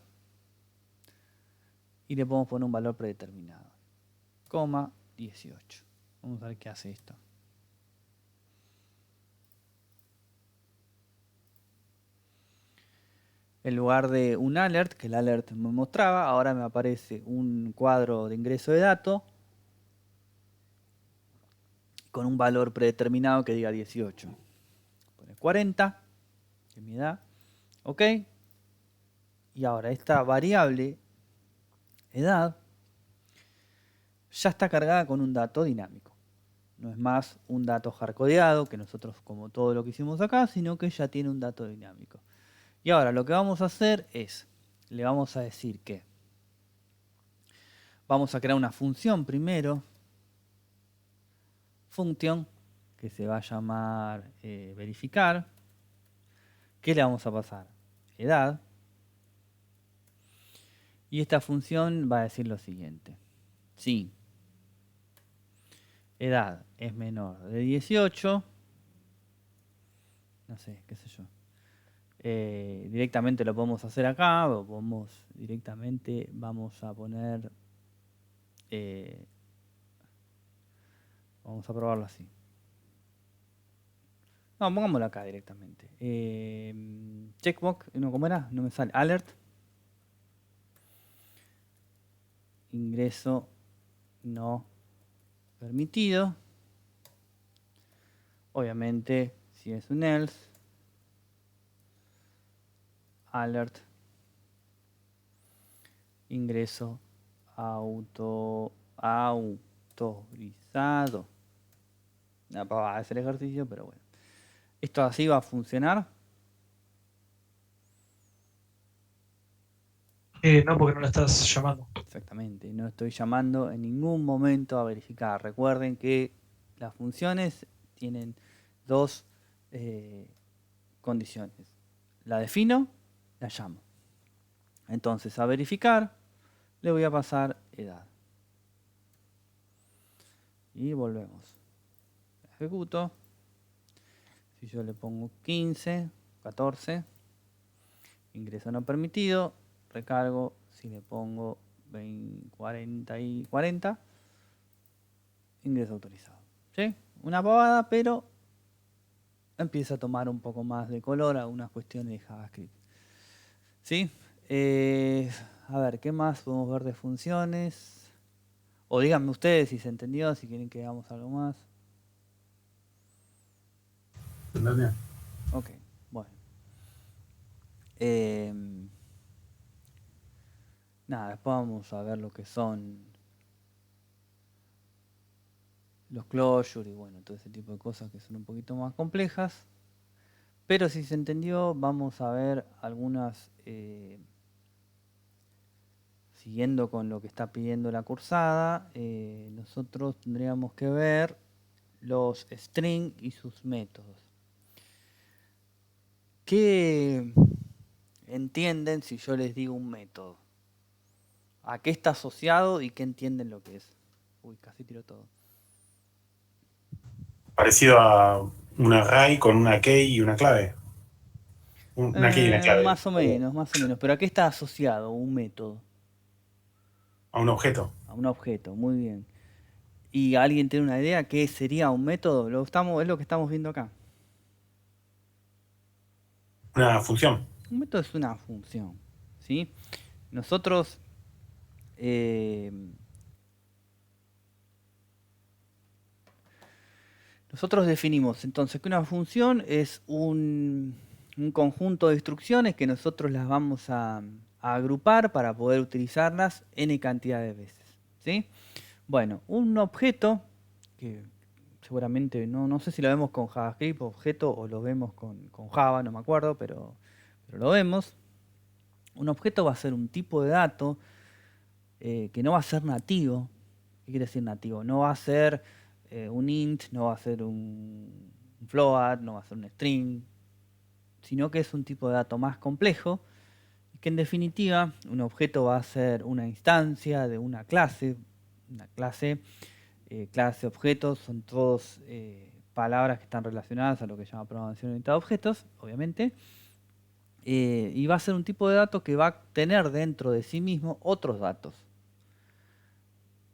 y le podemos poner un valor predeterminado, coma 18. Vamos a ver qué hace esto. En lugar de un alert, que el alert me mostraba, ahora me aparece un cuadro de ingreso de datos con un valor predeterminado que diga 18. Pone 40, que es mi edad. Ok. Y ahora esta variable edad ya está cargada con un dato dinámico. No es más un dato hardcodeado, que nosotros como todo lo que hicimos acá, sino que ya tiene un dato dinámico. Y ahora lo que vamos a hacer es, le vamos a decir que vamos a crear una función primero, función, que se va a llamar verificar. ¿Qué le vamos a pasar? Edad. Y esta función va a decir lo siguiente. Si edad es menor de 18, no sé, qué sé yo. Directamente lo podemos hacer acá, o directamente vamos a poner, vamos a probarlo así. No, pongámoslo acá directamente. Checkbox, no, ¿cómo era? No me sale. Alert. Ingreso no permitido. Obviamente, si es un else, alert, ingreso autorizado. No para hacer ejercicio, pero bueno. ¿Esto así va a funcionar? No, porque no la estás llamando. Exactamente, no estoy llamando en ningún momento a verificar. Recuerden que las funciones tienen dos condiciones. La defino, la llamo. Entonces, a verificar, le voy a pasar edad. Y volvemos. Ejecuto. Si yo le pongo 15, 14, ingreso no permitido, recargo. Si le pongo 20, 40 y 40, ingreso autorizado. ¿Sí? Una pavada, pero empieza a tomar un poco más de color a unas cuestiones de JavaScript. ¿Sí? A ver, ¿qué más podemos ver de funciones? O díganme ustedes si se entendió, si quieren que hagamos algo más. ¿Entendés? Ok, bueno. Nada, después vamos a ver lo que son los closure y bueno, todo ese tipo de cosas que son un poquito más complejas. Pero si se entendió, vamos a ver algunas, siguiendo con lo que está pidiendo la cursada, nosotros tendríamos que ver los string y sus métodos. ¿Qué entienden si yo les digo un método? ¿A qué está asociado y qué entienden lo que es? Uy, casi tiro todo. Parecido a un array con una key y una clave. Una key y una clave. Más o menos. ¿Pero a qué está asociado un método? A un objeto. A un objeto, muy bien. ¿Y alguien tiene una idea qué sería un método? Es lo que estamos viendo acá. Una función. Un método es una función, ¿sí? Nosotros nosotros definimos entonces que una función es un conjunto de instrucciones que nosotros las vamos a agrupar para poder utilizarlas n cantidad de veces, ¿sí? Bueno, un objeto, que seguramente no sé si lo vemos con JavaScript objeto o lo vemos con Java, no me acuerdo, pero lo vemos. Un objeto va a ser un tipo de dato que no va a ser nativo. ¿Qué quiere decir nativo? No va a ser un int, no va a ser un float, no va a ser un string, sino que es un tipo de dato más complejo y que en definitiva un objeto va a ser una instancia de una clase. Una clase, clase, objetos, son todos palabras que están relacionadas a lo que se llama programación orientada a objetos, obviamente. Y va a ser un tipo de dato que va a tener dentro de sí mismo otros datos.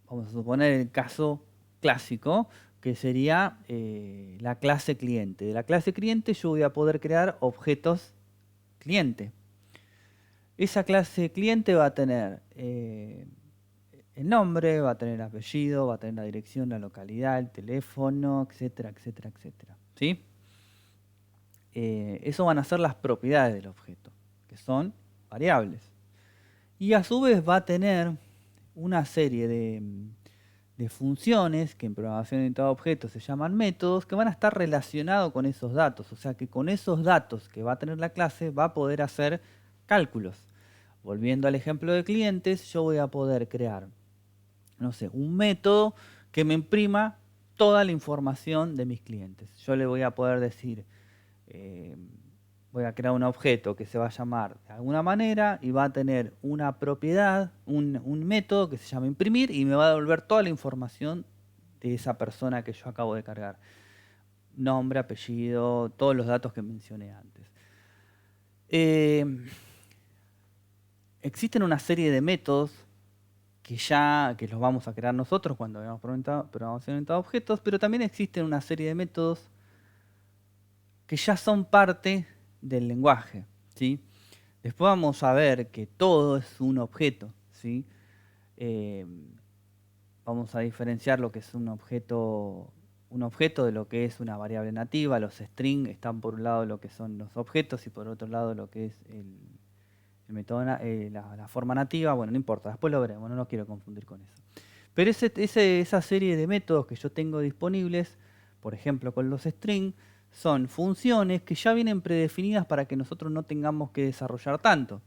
Vamos a suponer el caso clásico, que sería la clase cliente. De la clase cliente yo voy a poder crear objetos cliente. Esa clase cliente va a tener el nombre, va a tener el apellido, va a tener la dirección, la localidad, el teléfono, etcétera, etcétera, etcétera. ¿Sí? Eso van a ser las propiedades del objeto, que son variables. Y a su vez va a tener una serie de funciones que en programación orientada a objetos se llaman métodos, que van a estar relacionados con esos datos. O sea que con esos datos que va a tener la clase va a poder hacer cálculos. Volviendo al ejemplo de clientes, yo voy a poder crear, no sé, un método que me imprima toda la información de mis clientes. Yo le voy a poder decir, voy a crear un objeto que se va a llamar de alguna manera y va a tener una propiedad, un método que se llama imprimir y me va a devolver toda la información de esa persona que yo acabo de cargar. Nombre, apellido, todos los datos que mencioné antes. Existen una serie de métodos que los vamos a crear nosotros cuando veamos programación orientada a objetos, pero también existen una serie de métodos que ya son parte del lenguaje, ¿sí? Después vamos a ver que todo es un objeto, ¿sí? Vamos a diferenciar lo que es un objeto de lo que es una variable nativa. Los strings están por un lado lo que son los objetos y por otro lado lo que es el método, la forma nativa. Bueno, no importa, después lo veremos, no quiero confundir con eso. Pero esa serie de métodos que yo tengo disponibles, por ejemplo con los strings, son funciones que ya vienen predefinidas para que nosotros no tengamos que desarrollar tanto.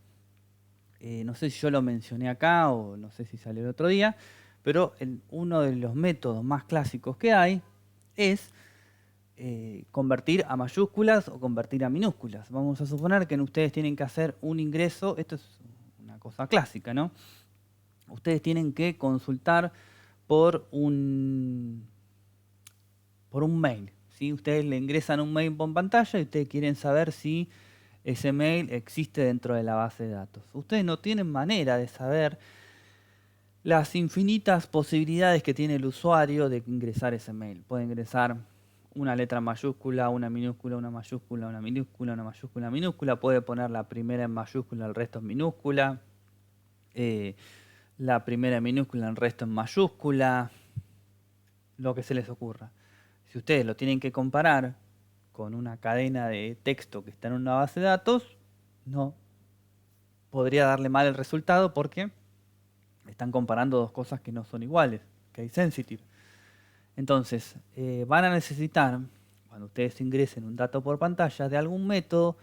No sé si yo lo mencioné acá o no sé si salió el otro día, pero uno de los métodos más clásicos que hay es convertir a mayúsculas o convertir a minúsculas. Vamos a suponer que ustedes tienen que hacer un ingreso, esto es una cosa clásica, ¿no? Ustedes tienen que consultar por un mail. ¿Sí? Ustedes le ingresan un mail por pantalla y ustedes quieren saber si ese mail existe dentro de la base de datos. Ustedes no tienen manera de saber las infinitas posibilidades que tiene el usuario de ingresar ese mail. Puede ingresar una letra mayúscula, una minúscula, una mayúscula, una minúscula, una mayúscula, minúscula. Puede poner la primera en mayúscula, el resto en minúscula. La primera en minúscula, el resto en mayúscula. Lo que se les ocurra. Si ustedes lo tienen que comparar con una cadena de texto que está en una base de datos, no podría darle mal el resultado porque están comparando dos cosas que no son iguales, case sensitive. Entonces, van a necesitar, cuando ustedes ingresen un dato por pantalla, de algún método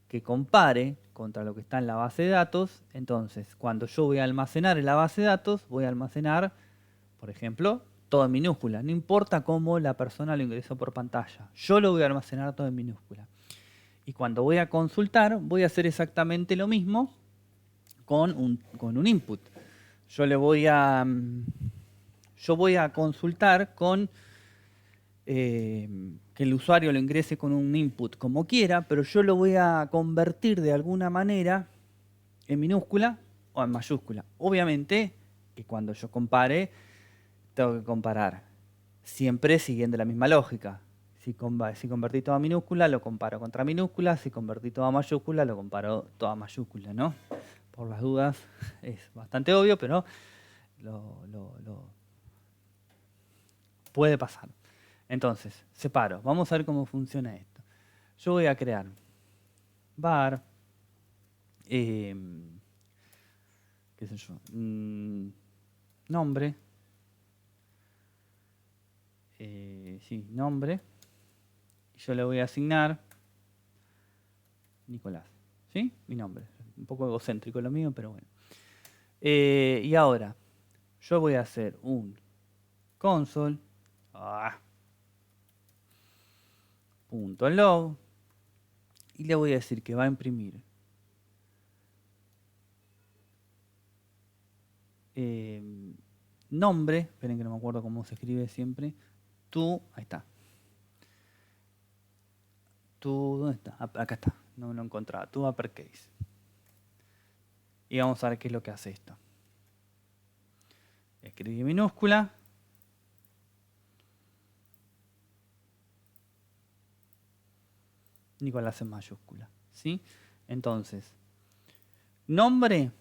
que compare contra lo que está en la base de datos. Entonces, cuando yo voy a almacenar en la base de datos, voy a almacenar, por ejemplo, todo en minúscula. No importa cómo la persona lo ingresó por pantalla. Yo lo voy a almacenar todo en minúscula. Y cuando voy a consultar, voy a hacer exactamente lo mismo con un input. Yo voy a consultar con que el usuario lo ingrese con un input como quiera, pero yo lo voy a convertir de alguna manera en minúscula o en mayúscula. Obviamente que cuando yo compare, tengo que comparar siempre siguiendo la misma lógica. Si convertí todo a minúscula, lo comparo contra minúscula. Si convertí todo a mayúscula, lo comparo todo a mayúscula, ¿no? Por las dudas, es bastante obvio, pero lo puede pasar. Entonces, separo. Vamos a ver cómo funciona esto. Yo voy a crear var, qué sé yo, nombre, sí, nombre, y yo le voy a asignar Nicolás, ¿sí? Mi nombre. Un poco egocéntrico lo mío, pero bueno. Y ahora, yo voy a hacer un console, punto log, y le voy a decir que va a imprimir nombre, esperen que no me acuerdo cómo se escribe siempre, ahí está. ¿Dónde está? Acá está, no lo encontraba, uppercase. Y vamos a ver qué es lo que hace esto. Escribí minúscula. Nicolás en mayúscula, ¿sí? Entonces, nombre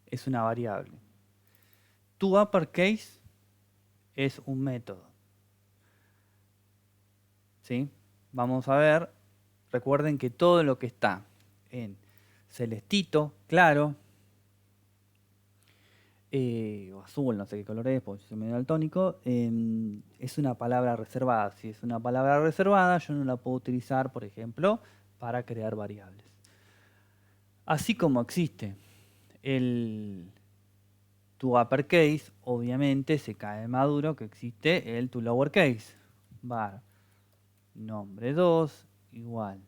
es una variable. Uppercase es un método, ¿sí? Vamos a ver, recuerden que todo lo que está en celestito, claro, o azul, no sé qué color es, porque soy medio daltónico, es una palabra reservada. Si es una palabra reservada, yo no la puedo utilizar, por ejemplo, para crear variables. Así como existe el uppercase, obviamente se cae maduro que existe el lowercase. Var nombre 2 igual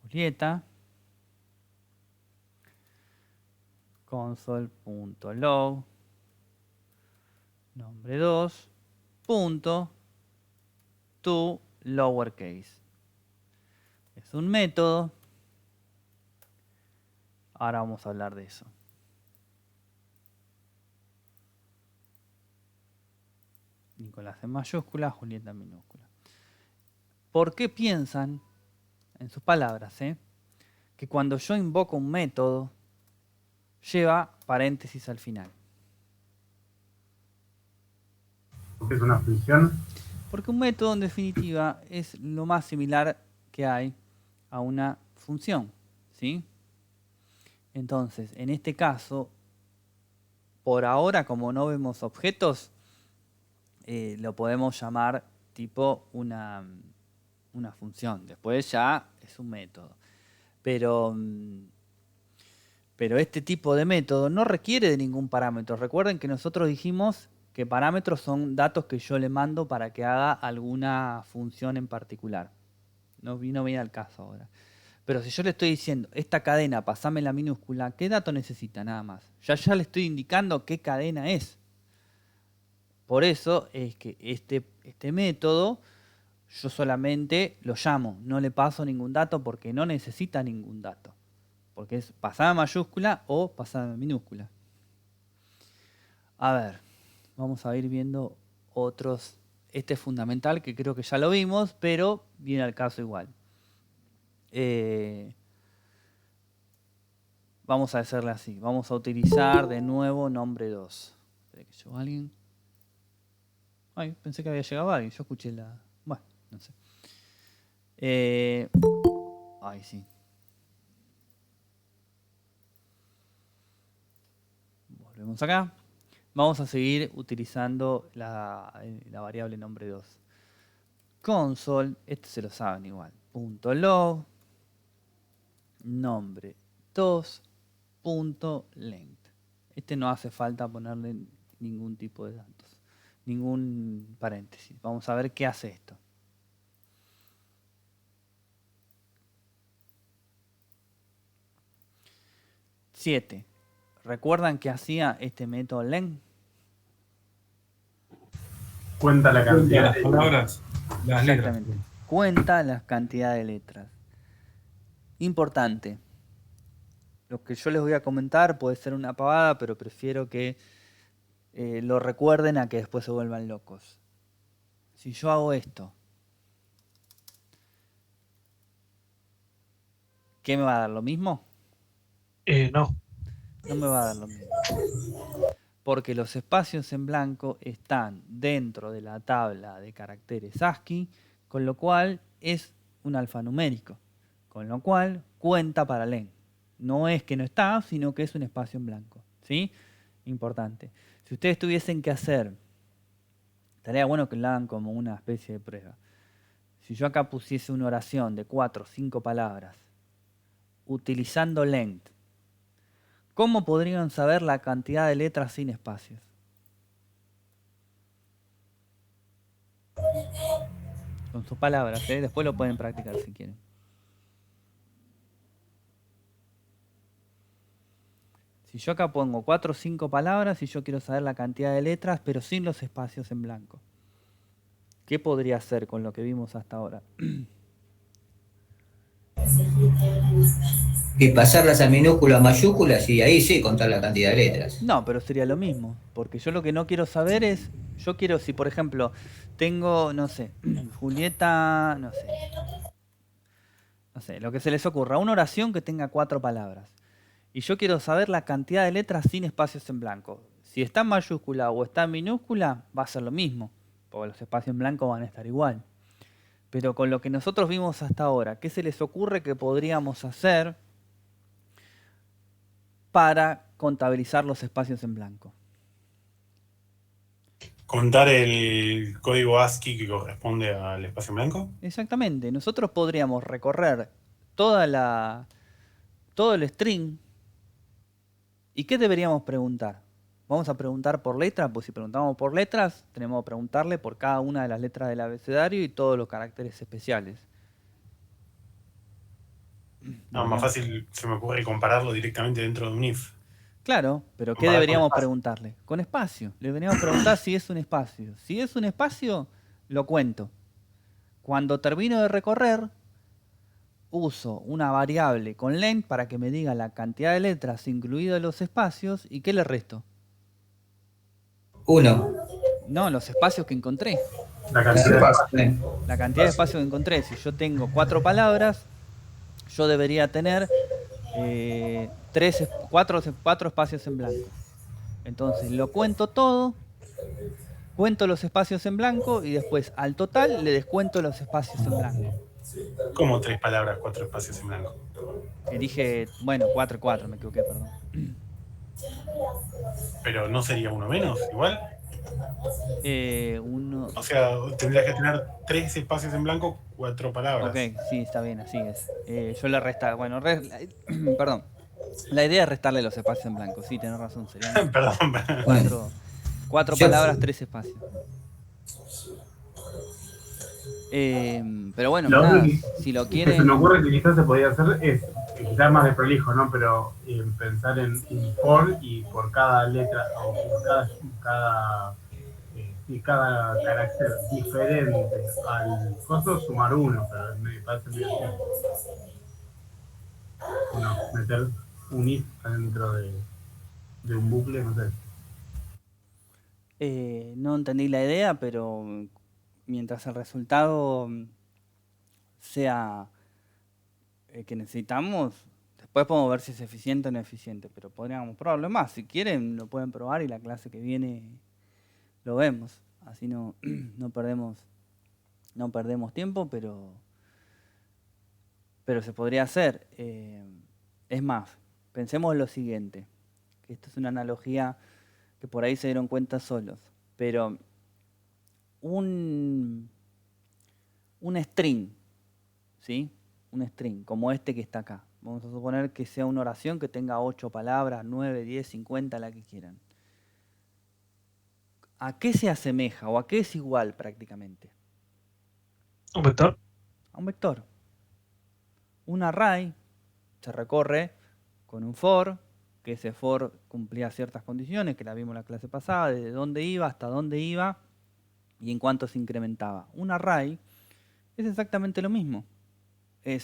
Julieta console.log nombre 2 punto to lowercase. Es un método. Ahora vamos a hablar de eso. Nicolás en mayúscula, Julieta en minúscula. ¿Por qué piensan, en sus palabras, que cuando yo invoco un método, lleva paréntesis al final? Porque es una función. Porque un método, en definitiva, es lo más similar que hay a una función, ¿sí? Entonces, en este caso, por ahora, como no vemos objetos, lo podemos llamar tipo una función. Después ya es un método. Pero este tipo de método no requiere de ningún parámetro. Recuerden que nosotros dijimos que parámetros son datos que yo le mando para que haga alguna función en particular. No viene al caso ahora. Pero si yo le estoy diciendo, esta cadena, pasame la minúscula, ¿qué dato necesita? Nada más. Ya le estoy indicando qué cadena es. Por eso es que este método yo solamente lo llamo, no le paso ningún dato porque no necesita ningún dato. Porque es pasada mayúscula o pasada minúscula. A ver, vamos a ir viendo otros. Este es fundamental, que creo que ya lo vimos, pero viene al caso igual. Vamos a hacerle así. Vamos a utilizar de nuevo nombre 2. Espera que llegó alguien. Ay, pensé que había llegado alguien. Yo escuché la... Bueno, no sé. Ay, sí. Volvemos acá. Vamos a seguir utilizando la variable nombre 2. Console, este se lo saben igual. Punto .log nombre 2 punto length. Este no hace falta ponerle ningún tipo de datos, ningún paréntesis. Vamos a ver qué hace esto. Siete. ¿Recuerdan qué hacía este método length? Cuenta la cantidad Las palabras, las letras. Exactamente. Cuenta la cantidad de letras. Importante. Lo que yo les voy a comentar puede ser una pavada, pero prefiero que lo recuerden a que después se vuelvan locos. Si yo hago esto, ¿qué me va a dar? ¿Lo mismo? No. No me va a dar lo mismo. Porque los espacios en blanco están dentro de la tabla de caracteres ASCII, con lo cual es un alfanumérico, con lo cual cuenta para len. No es que no está, sino que es un espacio en blanco, ¿sí? Importante. Si ustedes tuviesen que hacer, estaría bueno que lo hagan como una especie de prueba. Si yo acá pusiese una oración de 4 o 5 palabras, utilizando length, ¿cómo podrían saber la cantidad de letras sin espacios? Con sus palabras, ¿eh? Después lo pueden practicar si quieren. Si yo acá pongo 4 o 5 palabras y yo quiero saber la cantidad de letras, pero sin los espacios en blanco, ¿qué podría hacer con lo que vimos hasta ahora? Y pasarlas a minúsculas, mayúsculas, y ahí sí contar la cantidad de letras. No, pero sería lo mismo, porque yo lo que no quiero saber es, yo quiero, si por ejemplo tengo, no sé, Julieta, no sé, lo que se les ocurra, una oración que tenga 4 palabras, y yo quiero saber la cantidad de letras sin espacios en blanco. Si está en mayúscula o está en minúscula, va a ser lo mismo, porque los espacios en blanco van a estar igual. Pero con lo que nosotros vimos hasta ahora, ¿qué se les ocurre que podríamos hacer para contabilizar los espacios en blanco? Contar el código ASCII que corresponde al espacio en blanco. Exactamente, nosotros podríamos recorrer todo el string. ¿Y qué deberíamos preguntar? Vamos a preguntar por letra, pues si preguntamos por letras, tenemos que preguntarle por cada una de las letras del abecedario y todos los caracteres especiales. No, más fácil se me ocurre compararlo directamente dentro de un if. Claro, pero ¿qué Comparar con deberíamos espacio. preguntarle? Con espacio. Le deberíamos preguntar si es un espacio. Si es un espacio, lo cuento. Cuando termino de recorrer, uso una variable con length para que me diga la cantidad de letras incluidos los espacios y ¿qué le resto? 1. No, los espacios que encontré. La cantidad. La cantidad de espacios que encontré. Si yo tengo 4 palabras, yo debería tener 4 espacios en blanco. Entonces lo cuento todo, cuento los espacios en blanco y después al total le descuento los espacios en blanco. Como 3 palabras, 4 espacios en blanco. Dije, bueno, 4 y 4, me equivoqué, perdón. Pero no sería uno menos, igual. Uno... O sea, tendrías que tener 3 espacios en blanco, 4 palabras. Ok, sí, está bien, así es. Yo le restaba, bueno, perdón. La idea es restarle los espacios en blanco, sí, tenés razón, serían Perdón. 4 Yo- palabras, 3 espacios. Pero bueno, Lo nada, único si lo que se me quieren... ocurre que quizás se podía hacer es quizás más de prolijo, ¿no? Pero pensar en for y por cada letra o por cada carácter diferente al costo sumar uno, pero me parece medio simple. Bueno, meter un if dentro de un bucle, no sé. No entendí la idea, pero mientras el resultado sea el que necesitamos, después podemos ver si es eficiente o no eficiente, pero podríamos probarlo más. Si quieren, lo pueden probar y la clase que viene lo vemos. Así no perdemos tiempo, pero se podría hacer. Es más, pensemos en lo siguiente, que esto es una analogía que por ahí se dieron cuenta solos, pero un string, ¿sí? Un string, como este que está acá. Vamos a suponer que sea una oración que tenga 8 palabras, 9, 10, 50, la que quieran. ¿A qué se asemeja o a qué es igual prácticamente? ¿Un vector? A un vector. Un array se recorre con un for, que ese for cumplía ciertas condiciones, que la vimos en la clase pasada, desde dónde iba hasta dónde iba y en cuánto se incrementaba. Un array es exactamente lo mismo. En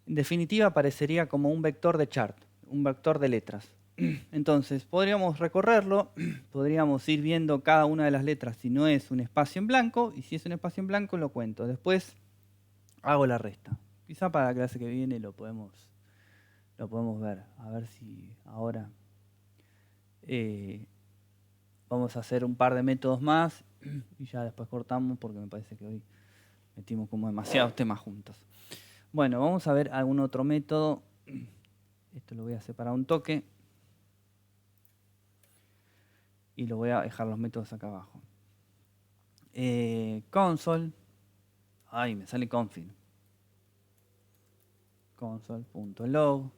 definitiva, parecería como un vector de chart, un vector de letras. Entonces, podríamos recorrerlo, podríamos ir viendo cada una de las letras si no es un espacio en blanco, y si es un espacio en blanco lo cuento. Después hago la resta. Quizá para la clase que viene lo podemos ver. A ver si ahora vamos a hacer un par de métodos más y ya después cortamos porque me parece que hoy metimos como demasiados temas juntos. Bueno, vamos a ver algún otro método. Esto lo voy a separar un toque. Y lo voy a dejar los métodos acá abajo. Console. Ay, me sale config. Console.log.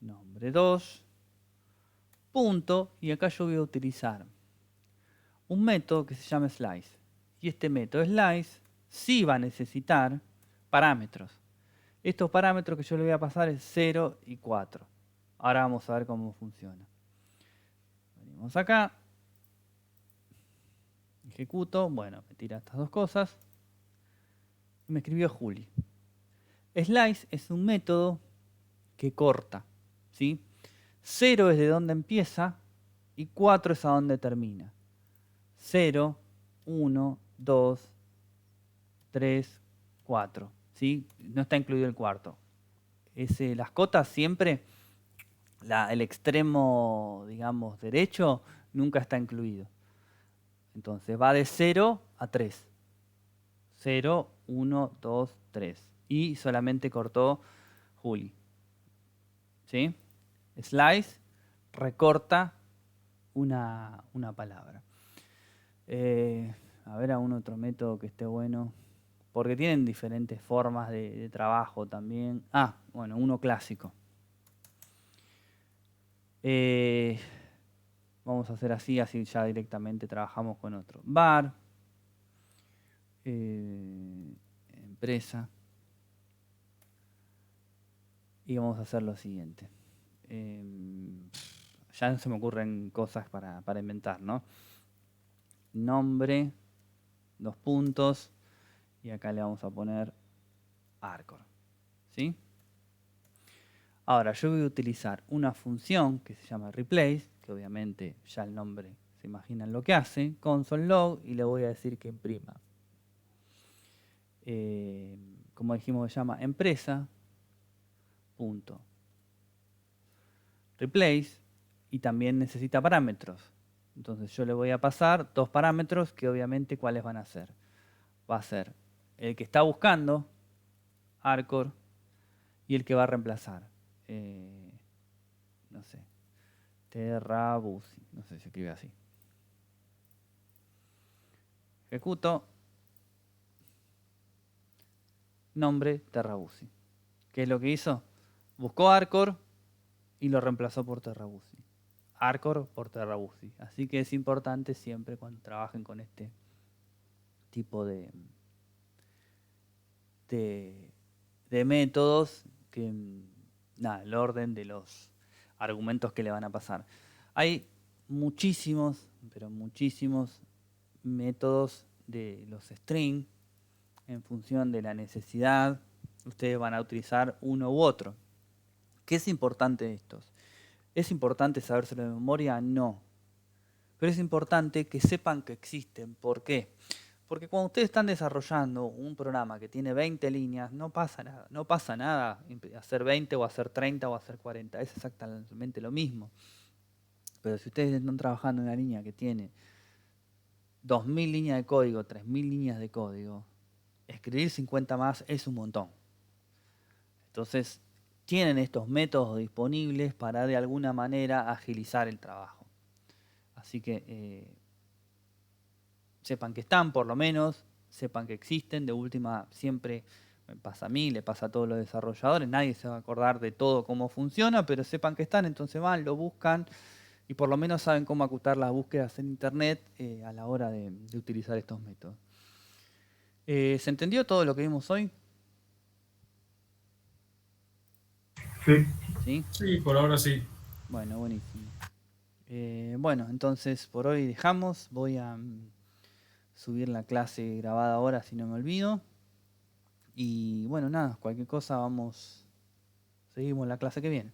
Nombre 2. Punto. Y acá yo voy a utilizar un método que se llama slice. Y este método slice sí va a necesitar parámetros. Estos parámetros que yo le voy a pasar es 0 y 4. Ahora vamos a ver cómo funciona. Venimos acá. Ejecuto. Bueno, me tira estas dos cosas. Y me escribió Juli. Slice es un método que corta. ¿Sí? 0 es de donde empieza y 4 es a donde termina. 0, 1, 2, 3, 4. ¿Sí? No está incluido el cuarto. Las cotas siempre, el extremo, digamos, derecho, nunca está incluido. Entonces va de 0 a 3. 0, 1, 2, 3. Y solamente cortó Juli. ¿Sí? Slice recorta una palabra. A ver, algún otro método que esté bueno. Porque tienen diferentes formas de trabajo también. Bueno, uno clásico. Vamos a hacer así ya directamente trabajamos con otro. Var. Empresa. Y vamos a hacer lo siguiente. Ya no se me ocurren cosas para inventar, ¿no? Nombre, 2 puntos, y acá le vamos a poner Arcor. ¿Sí? Ahora yo voy a utilizar una función que se llama replace, que obviamente ya el nombre se imaginan lo que hace, console log, y le voy a decir que imprima. Como dijimos, se llama empresa. Punto. Replace, y también necesita parámetros. Entonces yo le voy a pasar 2 parámetros que obviamente ¿cuáles van a ser? Va a ser el que está buscando, Arcor, y el que va a reemplazar. No sé, Terrabusi, no sé si se escribe así. Ejecuto. Nombre Terrabusi. ¿Qué es lo que hizo? Buscó Arcor y lo reemplazó por Terrabusi. Arcor por Terrabusi. Así que es importante siempre cuando trabajen con este tipo de métodos que el orden de los argumentos que le van a pasar. Hay muchísimos, pero muchísimos métodos de los string en función de la necesidad. Ustedes van a utilizar uno u otro. ¿Qué es importante de estos? ¿Es importante sabérselo de memoria? No. Pero es importante que sepan que existen. ¿Por qué? Porque cuando ustedes están desarrollando un programa que tiene 20 líneas, no pasa nada. No pasa nada hacer 20 o hacer 30 o hacer 40. Es exactamente lo mismo. Pero si ustedes están trabajando en una línea que tiene 2000 líneas de código, 3000 líneas de código, escribir 50 más es un montón. Entonces, tienen estos métodos disponibles para de alguna manera agilizar el trabajo. Así que sepan que están, por lo menos, sepan que existen. De última, siempre me pasa a mí, le pasa a todos los desarrolladores, nadie se va a acordar de todo cómo funciona, pero sepan que están, entonces van, lo buscan y por lo menos saben cómo acotar las búsquedas en internet a la hora de utilizar estos métodos. ¿Se entendió todo lo que vimos hoy? Sí. ¿Sí? Sí, por ahora sí. Bueno, buenísimo. Bueno, entonces por hoy dejamos. Voy a subir la clase grabada ahora si no me olvido. Y bueno, nada, cualquier cosa vamos Seguimos la clase que viene.